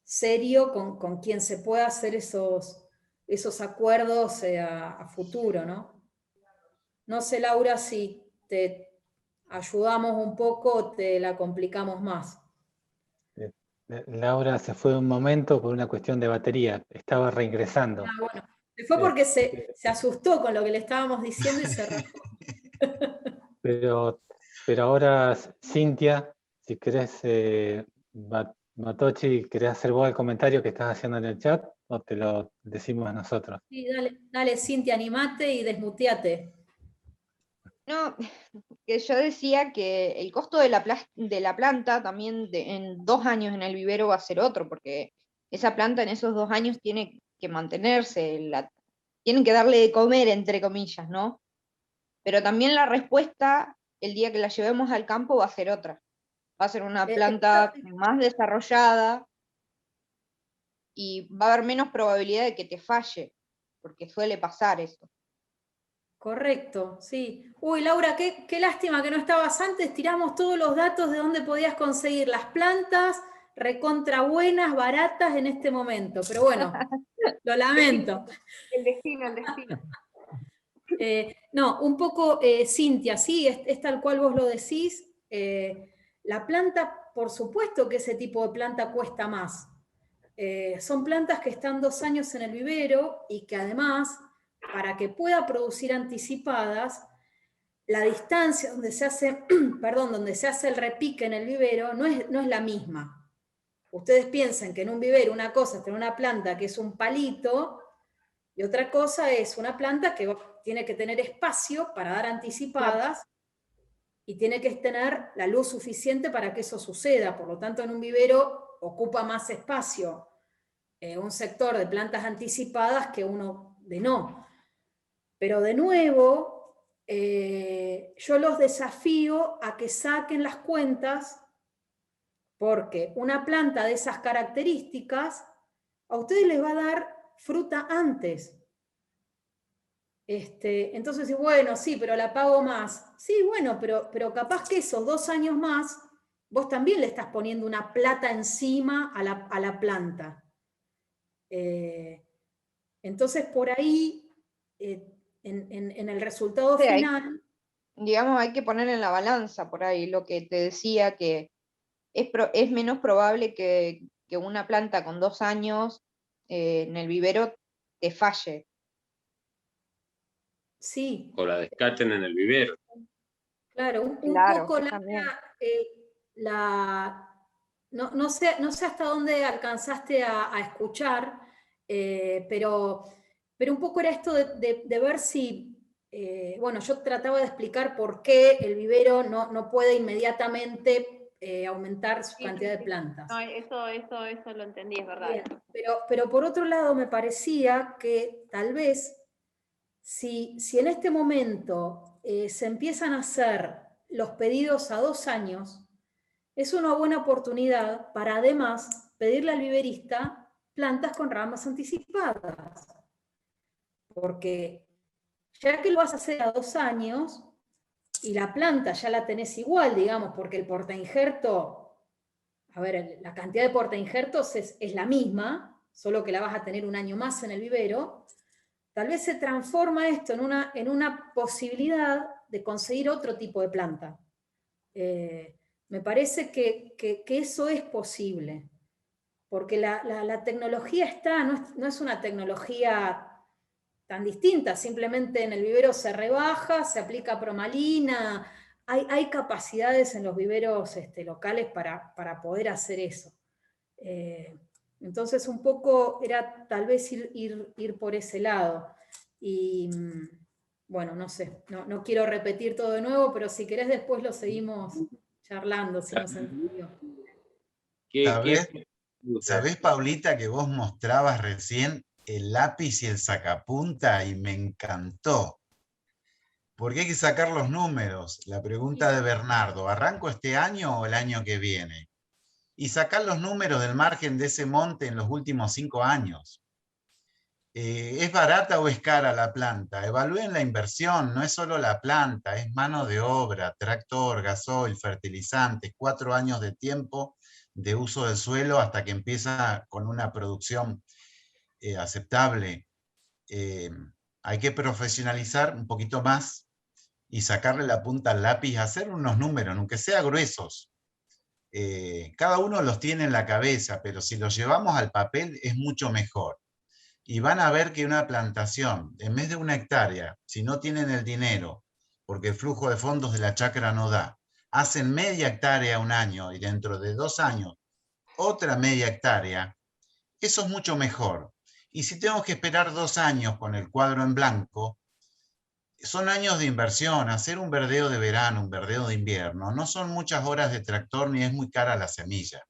serio, con quien se pueda hacer esos acuerdos a futuro, ¿no? No sé, Laura, si te ayudamos un poco o te la complicamos más. Laura se fue un momento por una cuestión de batería, estaba reingresando. Bueno, se fue porque se asustó con lo que le estábamos diciendo y se rajó. Pero ahora, Cintia, si querés, Matochi, ¿querés hacer vos el comentario que estás haciendo en el chat o te lo decimos nosotros? Sí, dale, Cintia, animate y desmuteate. No, que yo decía que el costo de la planta también en 2 años en el vivero va a ser otro, porque esa planta en esos 2 años tiene que mantenerse, tienen que darle de comer, entre comillas, ¿no? Pero también la respuesta, el día que la llevemos al campo, va a ser otra. Va a ser una planta más desarrollada y va a haber menos probabilidad de que te falle, porque suele pasar eso. Correcto, sí. Uy, Laura, qué lástima que no estabas antes. Tiramos todos los datos de dónde podías conseguir las plantas recontra buenas, baratas en este momento. Pero bueno, lo lamento. El destino. No, un poco, Cintia, sí, es tal cual vos lo decís. La planta, por supuesto que ese tipo de planta cuesta más. Son plantas que están 2 años en el vivero y que además, para que pueda producir anticipadas, la distancia donde se hace, donde se hace el repique en el vivero no es la misma. Ustedes piensen que en un vivero una cosa es tener una planta que es un palito y otra cosa es una planta que tiene que tener espacio para dar anticipadas y tiene que tener la luz suficiente para que eso suceda. Por lo tanto, en un vivero ocupa más espacio un sector de plantas anticipadas que uno de no. Pero de nuevo, yo los desafío a que saquen las cuentas, porque una planta de esas características a ustedes les va a dar fruta antes. Entonces, bueno, sí, pero la pago más. Sí, bueno, pero capaz que esos 2 años más, vos también le estás poniendo una plata encima a la planta. Entonces, por ahí, en el resultado final... Hay que poner en la balanza por ahí lo que te decía, que es menos probable que una planta con 2 años en el vivero te falle. Sí. O la descarten en el vivero. Claro, un poco no sé hasta dónde alcanzaste a escuchar, pero un poco era esto de ver si, bueno, yo trataba de explicar por qué el vivero no puede inmediatamente aumentar su cantidad de plantas. No, eso lo entendí, es verdad. Bien, pero por otro lado me parecía que tal vez si en este momento se empiezan a hacer los pedidos a 2 años, es una buena oportunidad para además pedirle al viverista plantas con ramas anticipadas. Porque ya que lo vas a hacer a 2 años y la planta ya la tenés igual, digamos, porque el portainjerto, a ver, la cantidad de portainjertos es la misma, solo que la vas a tener 1 año más en el vivero. Tal vez se transforma esto en una posibilidad de conseguir otro tipo de planta. Me parece que eso es posible, porque la tecnología está, no es una tecnología tan distinta, simplemente en el vivero se rebaja, se aplica promalina, hay capacidades en los viveros locales para poder hacer eso. Entonces un poco era tal vez ir por ese lado. Y bueno, no sé, no quiero repetir todo de nuevo, pero si querés después lo seguimos charlando, si no se entendió. ¿Qué ¿Sabés, Paulita, que vos mostrabas recién el lápiz y el sacapunta y me encantó? Porque hay que sacar los números. La pregunta de Bernardo, ¿arranco este año o el año que viene? Y sacar los números del margen de ese monte en los últimos 5 años. ¿Es barata o es cara la planta? Evalúen la inversión, no es solo la planta, es mano de obra, tractor, gasoil, fertilizantes, 4 años de tiempo de uso del suelo hasta que empieza con una producción aceptable. Hay que profesionalizar un poquito más y sacarle la punta al lápiz, hacer unos números, aunque sea gruesos. Cada uno los tiene en la cabeza, pero si los llevamos al papel es mucho mejor. Y van a ver que una plantación, en vez de 1 hectárea, si no tienen el dinero, porque el flujo de fondos de la chacra no da, hacen media hectárea un año y dentro de 2 años otra media hectárea, eso es mucho mejor. Y si tengo que esperar 2 años con el cuadro en blanco, son años de inversión. Hacer un verdeo de verano, un verdeo de invierno, no son muchas horas de tractor ni es muy cara la semilla.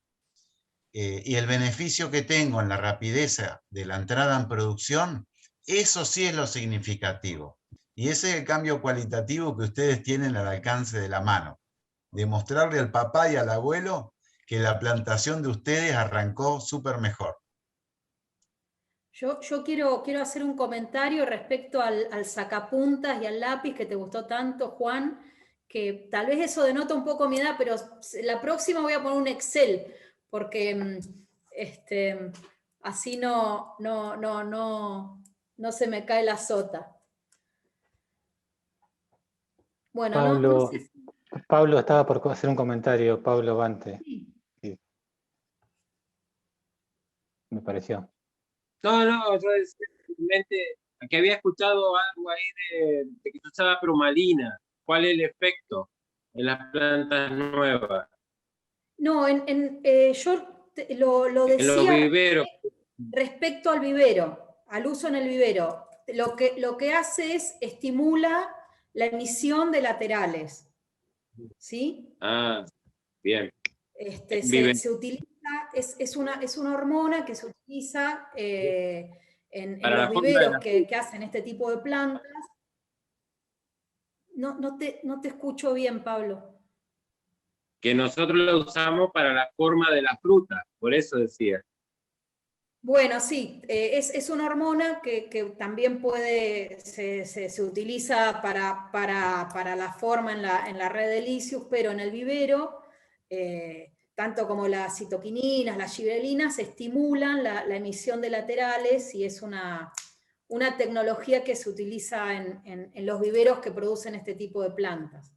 Y el beneficio que tengo en la rapidez de la entrada en producción, eso sí es lo significativo. Y ese es el cambio cualitativo que ustedes tienen al alcance de la mano. Demostrarle al papá y al abuelo que la plantación de ustedes arrancó súper mejor. Yo quiero hacer un comentario respecto al sacapuntas y al lápiz que te gustó tanto, Juan, que tal vez eso denota un poco mi edad, pero la próxima voy a poner un Excel, porque así no se me cae la sota. Bueno, Pablo, no sé si... Pablo estaba por hacer un comentario, Pablo Bante. Sí. Sí. Me pareció. No, yo decía simplemente que había escuchado algo ahí de que se usaba promalina. ¿Cuál es el efecto en las plantas nuevas? No, yo lo En los decía viveros. respecto al vivero, al uso en el vivero. Lo que hace es estimula la emisión de laterales. ¿Sí? Ah, bien. Se utiliza, es una hormona que se utiliza en Para los la forma de viveros la que hacen este tipo de plantas. No te escucho bien, Pablo. que nosotros la usamos para la forma de la fruta, por eso decía. Bueno, sí, es una hormona que también se utiliza para la forma en la red de Lisius, pero en el vivero, tanto como las citoquininas, las gibrelinas, estimulan la emisión de laterales y es una tecnología que se utiliza en los viveros que producen este tipo de plantas.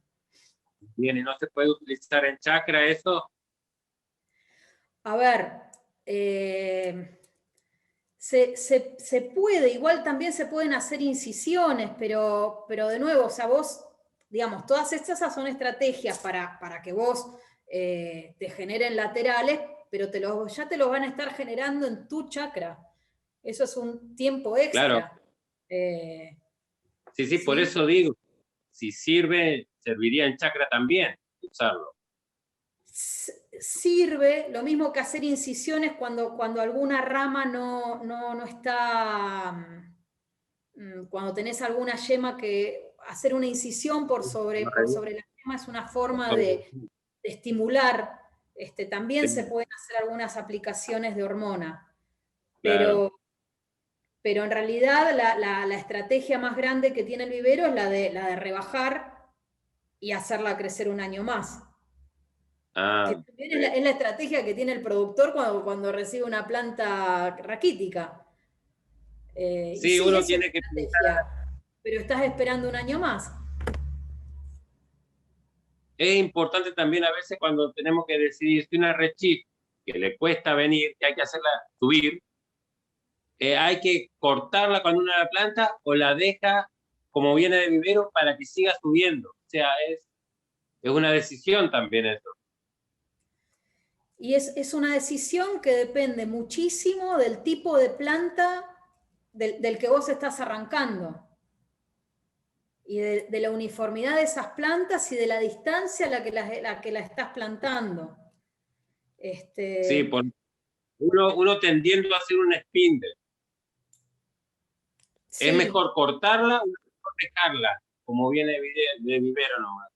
Bien, ¿y no se puede utilizar en chacra eso? A ver, se puede, igual también se pueden hacer incisiones, pero de nuevo, o sea, vos, digamos, todas estas son estrategias para que vos te generen laterales, pero ya te los van a estar generando en tu chakra. Eso es un tiempo extra. Claro. Sí, por eso digo, si serviría en chakra también usarlo. Sirve, lo mismo que hacer incisiones cuando alguna rama no está, cuando tenés alguna yema, que hacer una incisión por sobre la yema es una forma de estimular. También se pueden hacer algunas aplicaciones de hormona, pero en realidad la estrategia más grande que tiene el vivero es la de rebajar y hacerla crecer un año más. Que también es la estrategia que tiene el productor cuando recibe una planta raquítica. Sí, uno tiene que pensar. Pero estás esperando un año más. Es importante también a veces cuando tenemos que decidir si una rechif que le cuesta venir, que hay que hacerla subir, hay que cortarla cuando uno la planta o la deja como viene de vivero para que siga subiendo. O sea, es una decisión también eso. Y es una decisión que depende muchísimo del tipo de planta del que vos estás arrancando. Y de la uniformidad de esas plantas y de la distancia a la que la estás plantando. Sí, uno tendiendo a hacer un spindle. Sí. ¿Es mejor cortarla o es mejor dejarla como viene de vivero nomás?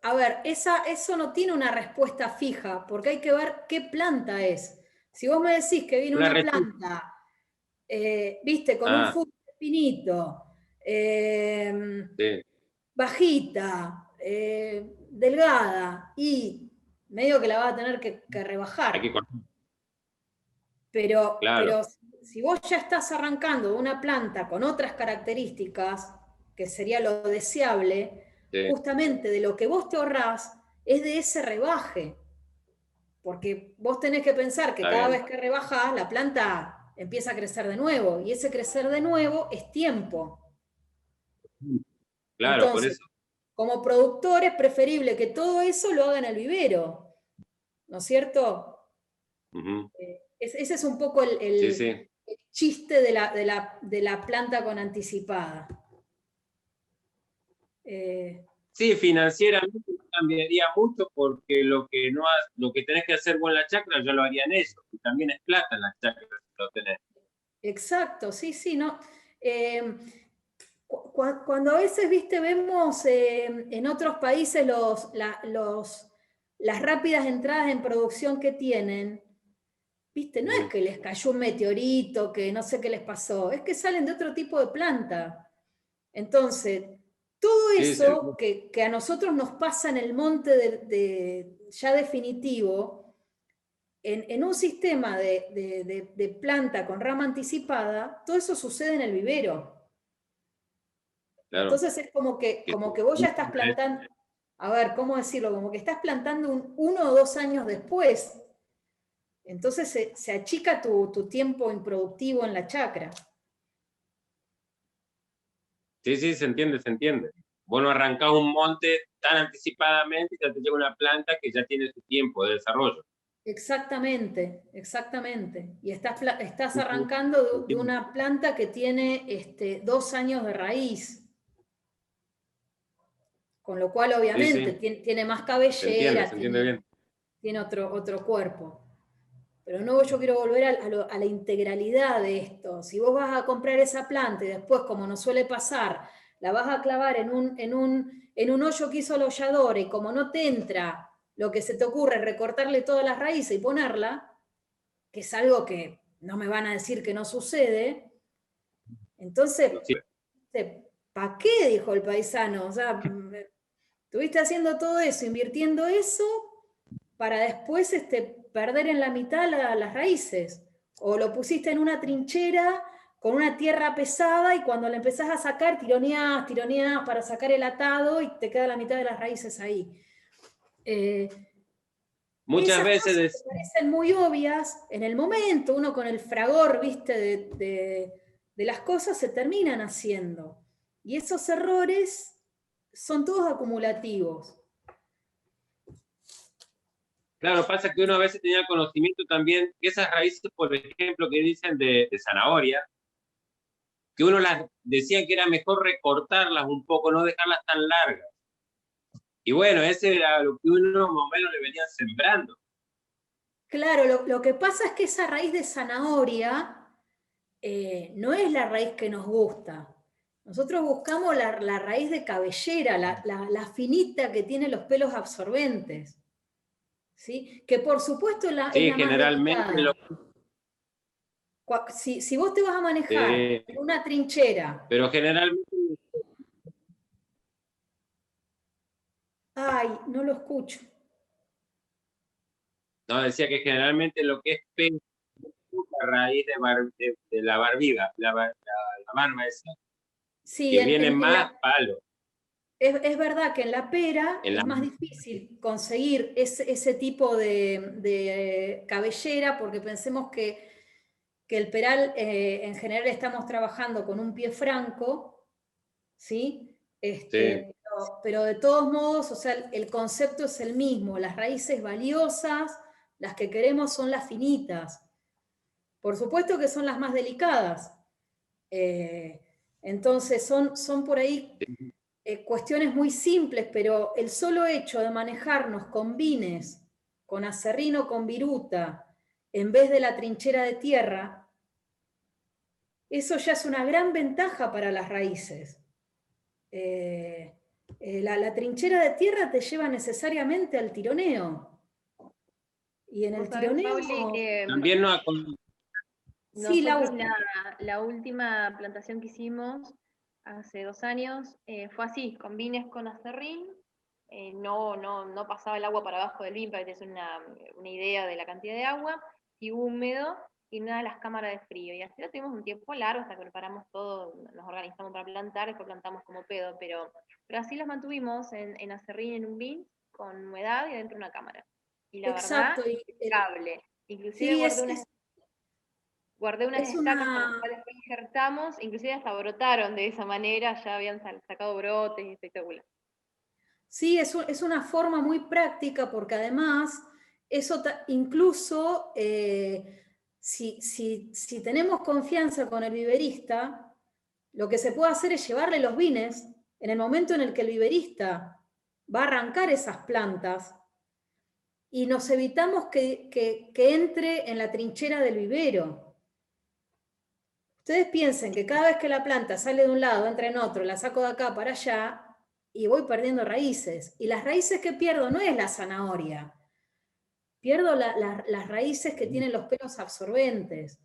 A ver, eso no tiene una respuesta fija, porque hay que ver qué planta es. Si vos me decís que viene una planta, viste, con un fruto finito, sí, bajita, delgada, y medio que la vas a tener que rebajar. hay que cortar. Pero Claro. si vos ya estás arrancando una planta con otras características, que sería lo deseable, Sí. justamente de lo que vos te ahorrás es de ese rebaje. Porque vos tenés que pensar que cada vez que rebajás, la planta empieza a crecer de nuevo, y ese crecer de nuevo es tiempo. Claro, Entonces, por eso. como productor es preferible que todo eso lo haga en el vivero, ¿no es cierto? Ese es un poco el chiste de la planta con anticipada. Sí, financieramente cambiaría mucho porque lo que tenés que hacer vos en la chacra ya lo harían ellos, y también es plata en la chacra si lo tenés. Exacto, sí, ¿no? Cuando a veces, viste, vemos en otros países las rápidas entradas en producción que tienen, viste, no es que les cayó un meteorito, que no sé qué les pasó, es que salen de otro tipo de planta. Entonces, todo eso que a nosotros nos pasa en el monte ya definitivo, en un sistema de planta con rama anticipada, todo eso sucede en el vivero. Claro. Entonces es como que vos ya estás plantando, a ver, ¿cómo decirlo? Como que estás plantando 1 o 2 años después. Entonces se achica tu tiempo improductivo en la chacra. Sí, se entiende. Vos no arrancás un monte tan anticipadamente y ya te llega una planta que ya tiene su tiempo de desarrollo. Exactamente. Y estás arrancando de una planta que tiene 2 años de raíz. Con lo cual, obviamente, tiene más cabellera, se entiende bien. Tiene otro cuerpo. Pero no, yo quiero volver a la integralidad de esto. Si vos vas a comprar esa planta y después, como nos suele pasar, la vas a clavar en un hoyo que hizo el hollador, y como no te entra, lo que se te ocurre es recortarle todas las raíces y ponerla, que es algo que no me van a decir que no sucede, entonces, ¿para qué? Dijo el paisano. O sea, estuviste haciendo todo eso, invirtiendo eso, para después perder en la mitad las raíces. O lo pusiste en una trinchera con una tierra pesada, y cuando la empezás a sacar, tironeás para sacar el atado, y te queda la mitad de las raíces ahí. Muchas veces parecen muy obvias en el momento, uno con el fragor, viste, de las cosas, se terminan haciendo. Y esos errores son todos acumulativos. Claro, pasa que uno a veces tenía conocimiento también que esas raíces, por ejemplo, que dicen de zanahoria, que uno las decía que era mejor recortarlas un poco, no dejarlas tan largas. Y bueno, ese era lo que uno más o menos le venía sembrando. Claro, lo que pasa es que esa raíz de zanahoria no es la raíz que nos gusta. Nosotros buscamos la raíz de cabellera, la finita que tiene los pelos absorbentes. ¿Sí? Que por supuesto es la generalmente más delicada. Si vos te vas a manejar en una trinchera. Pero generalmente. Ay, no lo escucho. No, decía que generalmente lo que es pelo, la raíz de la barbiga, la barba esa, sí, que viene más palo. Es verdad que en la pera es más difícil conseguir ese tipo de cabellera, porque pensemos que el peral en general estamos trabajando con un pie franco, ¿sí? Pero de todos modos, o sea, el concepto es el mismo. Las raíces valiosas, las que queremos, son las finitas. Por supuesto que son las más delicadas. Entonces son por ahí cuestiones muy simples, pero el solo hecho de manejarnos con vines, con aserrín o con viruta, en vez de la trinchera de tierra, eso ya es una gran ventaja para las raíces. La trinchera de tierra te lleva necesariamente al tironeo. Y en el Vos sabés, tironeo... Pauli, que También no Sí, nosotros la última plantación que hicimos hace 2 años fue así, con vines con acerrín, no pasaba el agua para abajo del vin para que te des una idea de la cantidad de agua, y húmedo, y nada de las cámaras de frío. Y así lo tuvimos un tiempo largo hasta que preparamos todo, nos organizamos para plantar, después plantamos como pedo, pero así los mantuvimos en acerrín en un bin, con humedad y adentro una cámara. Y la exacto, verdad, impecable. Inclusive sí, guardé unas es estacas con las una... cuales injertamos, inclusive hasta brotaron de esa manera, ya habían sacado brotes y espectacular. Sí, es una forma muy práctica porque además, eso incluso si tenemos confianza con el viverista, lo que se puede hacer es llevarle los vines en el momento en el que el viverista va a arrancar esas plantas y nos evitamos que entre en la trinchera del vivero. Ustedes piensen que cada vez que la planta sale de un lado, entra en otro, la saco de acá para allá y voy perdiendo raíces. Y las raíces que pierdo no es la zanahoria, pierdo las raíces que tienen los pelos absorbentes.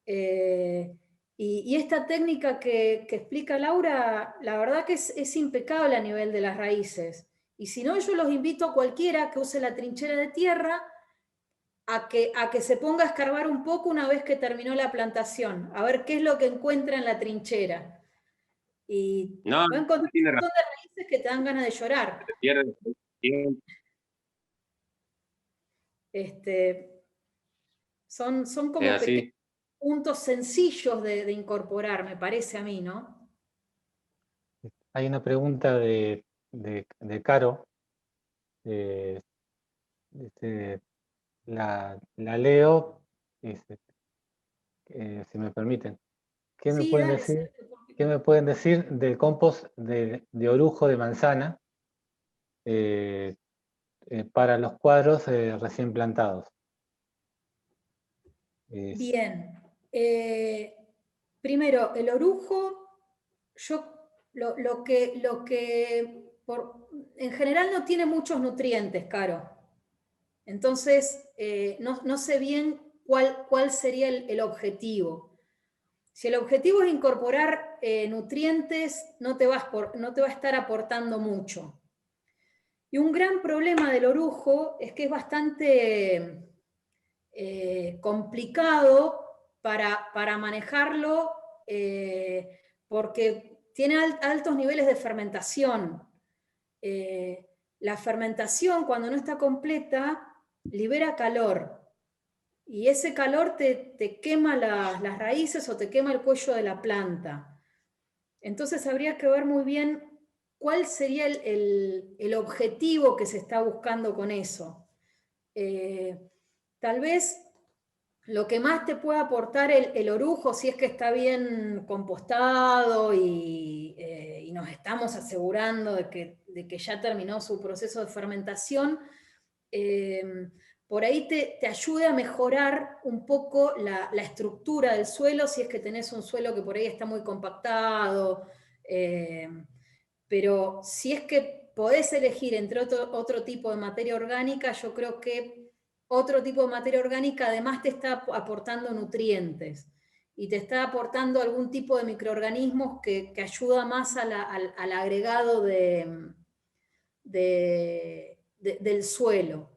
Y esta técnica que explica Laura, la verdad que es impecable a nivel de las raíces. Y si no, yo los invito a cualquiera que use la trinchera de tierra a que se ponga a escarbar un poco una vez que terminó la plantación, a ver qué es lo que encuentra en la trinchera. Y no, va a encontrar tiene un razón, montón de raíces que te dan ganas de llorar. pierde tiempo. Son Es como pequeños así. puntos sencillos de incorporar, me parece a mí, ¿no? Hay una pregunta de Caro. Este, la leo, si me permiten. ¿Qué me Sí, pueden dale, decir? Sergio, porque- ¿Qué me pueden decir del compost de orujo de manzana para los cuadros recién plantados? Bien. Primero, el orujo, en general no tiene muchos nutrientes, Caro. Entonces, no sé bien cuál sería el objetivo. Si el objetivo es incorporar nutrientes, no te va a estar aportando mucho. Y un gran problema del orujo es que es bastante complicado para manejarlo porque tiene altos niveles de fermentación. La fermentación, cuando no está completa, libera calor. Y ese calor te quema las raíces o te quema el cuello de la planta. Entonces habría que ver muy bien cuál sería el objetivo que se está buscando con eso. Tal vez lo que más te puede aportar el orujo, si es que está bien compostado y nos estamos asegurando de que ya terminó su proceso de fermentación, por ahí te ayuda a mejorar un poco la estructura del suelo, si es que tenés un suelo que por ahí está muy compactado, pero si es que podés elegir entre otro tipo de materia orgánica, yo creo que otro tipo de materia orgánica además te está aportando nutrientes y te está aportando algún tipo de microorganismos que ayuda más al agregado del suelo.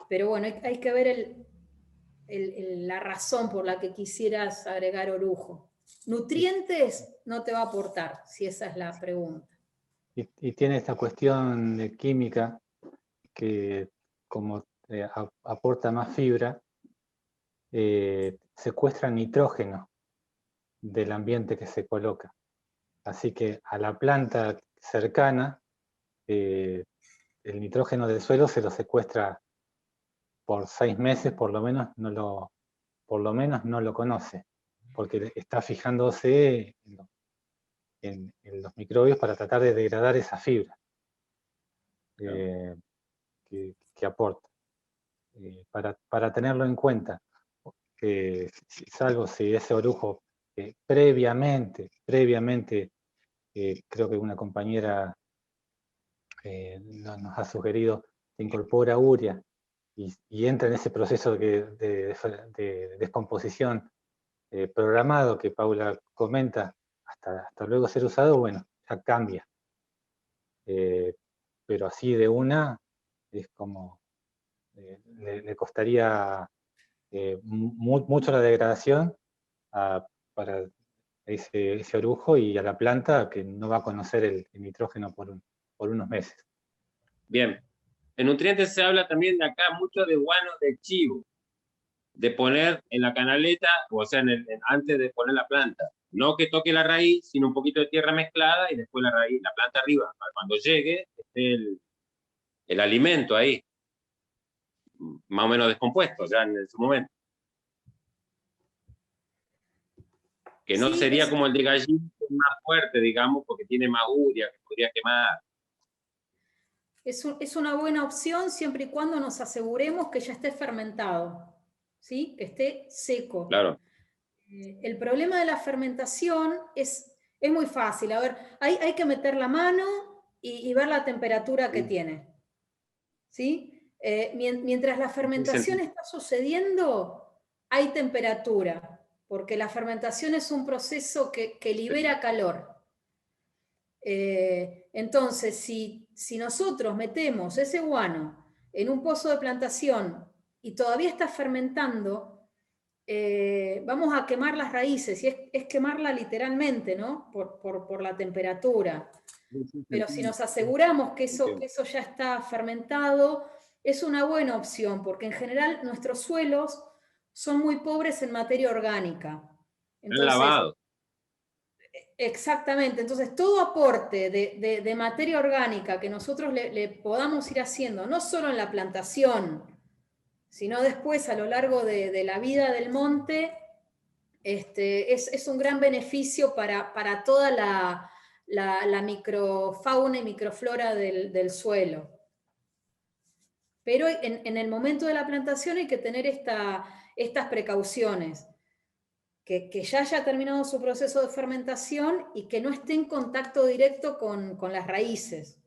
Pero bueno, hay que ver la razón por la que quisieras agregar orujo. Nutrientes no te va a aportar, si esa es la pregunta. Y tiene esta cuestión de química que, como aporta más fibra, secuestra nitrógeno del ambiente que se coloca. Así que a la planta cercana, el nitrógeno del suelo se lo secuestra por 6 meses, por lo menos no lo conoce, porque está fijándose en los microbios para tratar de degradar esa fibra que aporta. para tenerlo en cuenta, que salvo si ese orujo previamente, creo que una compañera nos ha sugerido que incorpora urea y entra en ese proceso de descomposición programado que Paula comenta, hasta luego ser usado, bueno, ya cambia. Pero así de una, es como, le costaría mucho la degradación para ese orujo y a la planta que no va a conocer el nitrógeno por unos meses. Bien. En nutrientes se habla también de acá mucho de guano de chivo, de poner en la canaleta, o sea, antes de poner la planta. No que toque la raíz, sino un poquito de tierra mezclada y después la raíz, la planta arriba. Cuando llegue, esté el alimento ahí, más o menos descompuesto ya en su momento. Que no Sí, sería como el de gallina, más fuerte, digamos, porque tiene más urea, que podría quemar. Es una buena opción siempre y cuando nos aseguremos que ya esté fermentado, ¿sí? Que esté seco. Claro. El problema de la fermentación es muy fácil. A ver, hay que meter la mano y ver la temperatura que tiene. ¿Sí? Mientras la fermentación está sucediendo, hay temperatura, porque la fermentación es un proceso que libera calor. Entonces, si nosotros metemos ese guano en un pozo de plantación y todavía está fermentando, vamos a quemar las raíces, y es quemarla literalmente, ¿no? Por la temperatura. Pero si nos aseguramos que eso ya está fermentado, es una buena opción, porque en general nuestros suelos son muy pobres en materia orgánica. Entonces, lavado. exactamente, entonces todo aporte de materia orgánica que nosotros le podamos ir haciendo, no solo en la plantación, sino después a lo largo de la vida del monte, es un gran beneficio para toda la microfauna y microflora del suelo. Pero en el momento de la plantación hay que tener estas precauciones. Que ya haya terminado su proceso de fermentación y que no esté en contacto directo con las raíces.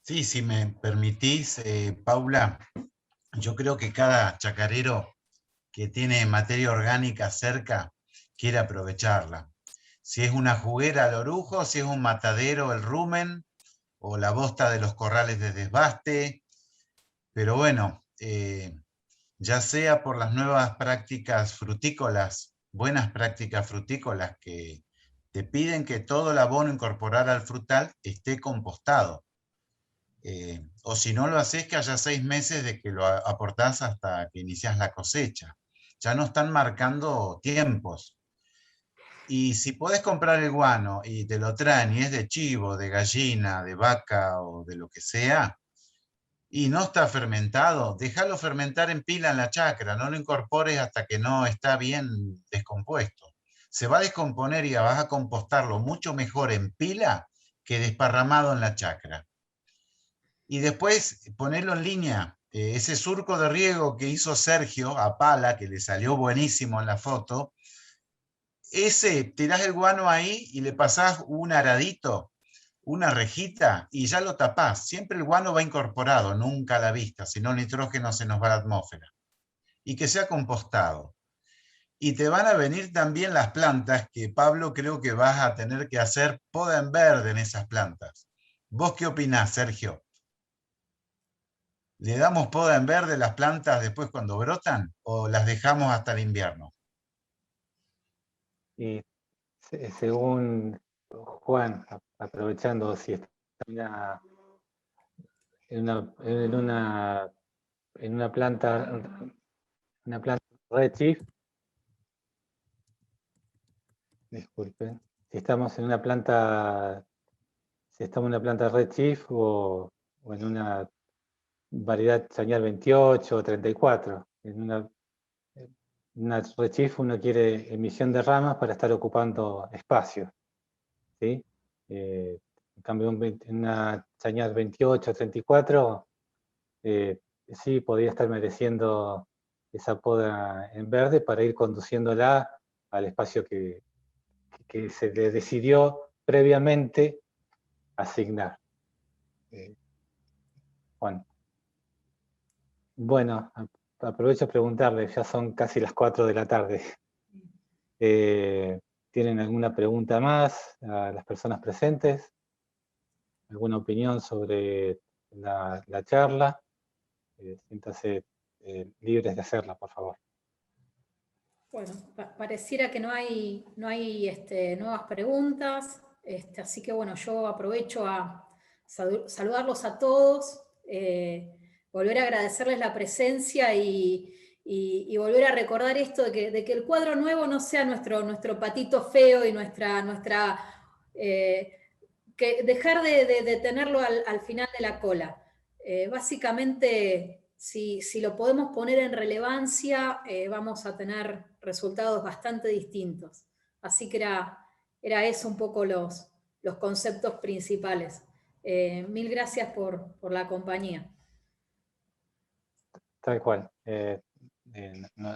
Sí, si me permitís, Paula, yo creo que cada chacarero que tiene materia orgánica cerca quiere aprovecharla. Si es una juguera al orujo, si es un matadero el rumen, o la bosta de los corrales de desbaste, pero bueno, ya sea por las nuevas prácticas frutícolas, buenas prácticas frutícolas que te piden que todo el abono incorporar al frutal esté compostado. O si no lo haces, que haya 6 meses de que lo aportás hasta que inicias la cosecha. Ya no están marcando tiempos. Y si podés comprar el guano y te lo traen y es de chivo, de gallina, de vaca o de lo que sea, y no está fermentado, déjalo fermentar en pila en la chacra, no lo incorpores hasta que no está bien descompuesto. Se va a descomponer y vas a compostarlo mucho mejor en pila que desparramado en la chacra. Y después ponerlo en línea. Ese surco de riego que hizo Sergio a pala, que le salió buenísimo en la foto, ese tirás el guano ahí y le pasás un aradito, una rejita, y ya lo tapás. Siempre el guano va incorporado, nunca a la vista, si no el nitrógeno se nos va a la atmósfera. Y que sea compostado. Y te van a venir también las plantas, que Pablo creo que vas a tener que hacer poda en verde en esas plantas. ¿Vos qué opinás, Sergio? ¿Le damos poda en verde a las plantas después cuando brotan o las dejamos hasta el invierno? Y según Juan, aprovechando si está en una planta redshift, disculpen, si estamos en una planta redshift o en una variedad señal 28 o 34, en una redshift uno quiere emisión de ramas para estar ocupando espacio, ¿sí? En cambio, una señal 28, 34, sí podría estar mereciendo esa poda en verde para ir conduciéndola al espacio que se le decidió previamente asignar. Juan. Bueno, aprovecho a preguntarle, ya son casi las 4 de la tarde. ¿Tienen alguna pregunta más a las personas presentes? ¿Alguna opinión sobre la charla? Siéntanse libres de hacerla, por favor. Bueno, pareciera que no hay nuevas preguntas, así que bueno, yo aprovecho a saludarlos a todos, volver a agradecerles la presencia y volver a recordar esto de que el cuadro nuevo no sea nuestro patito feo y que dejar de tenerlo al final de la cola. Básicamente, si lo podemos poner en relevancia, vamos a tener resultados bastante distintos. Así que era eso un poco los conceptos principales. Mil gracias por la compañía. Tal cual.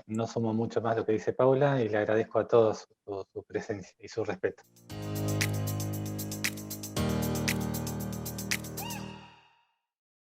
No somos mucho más lo que dice Paula y le agradezco a todos su presencia y su respeto.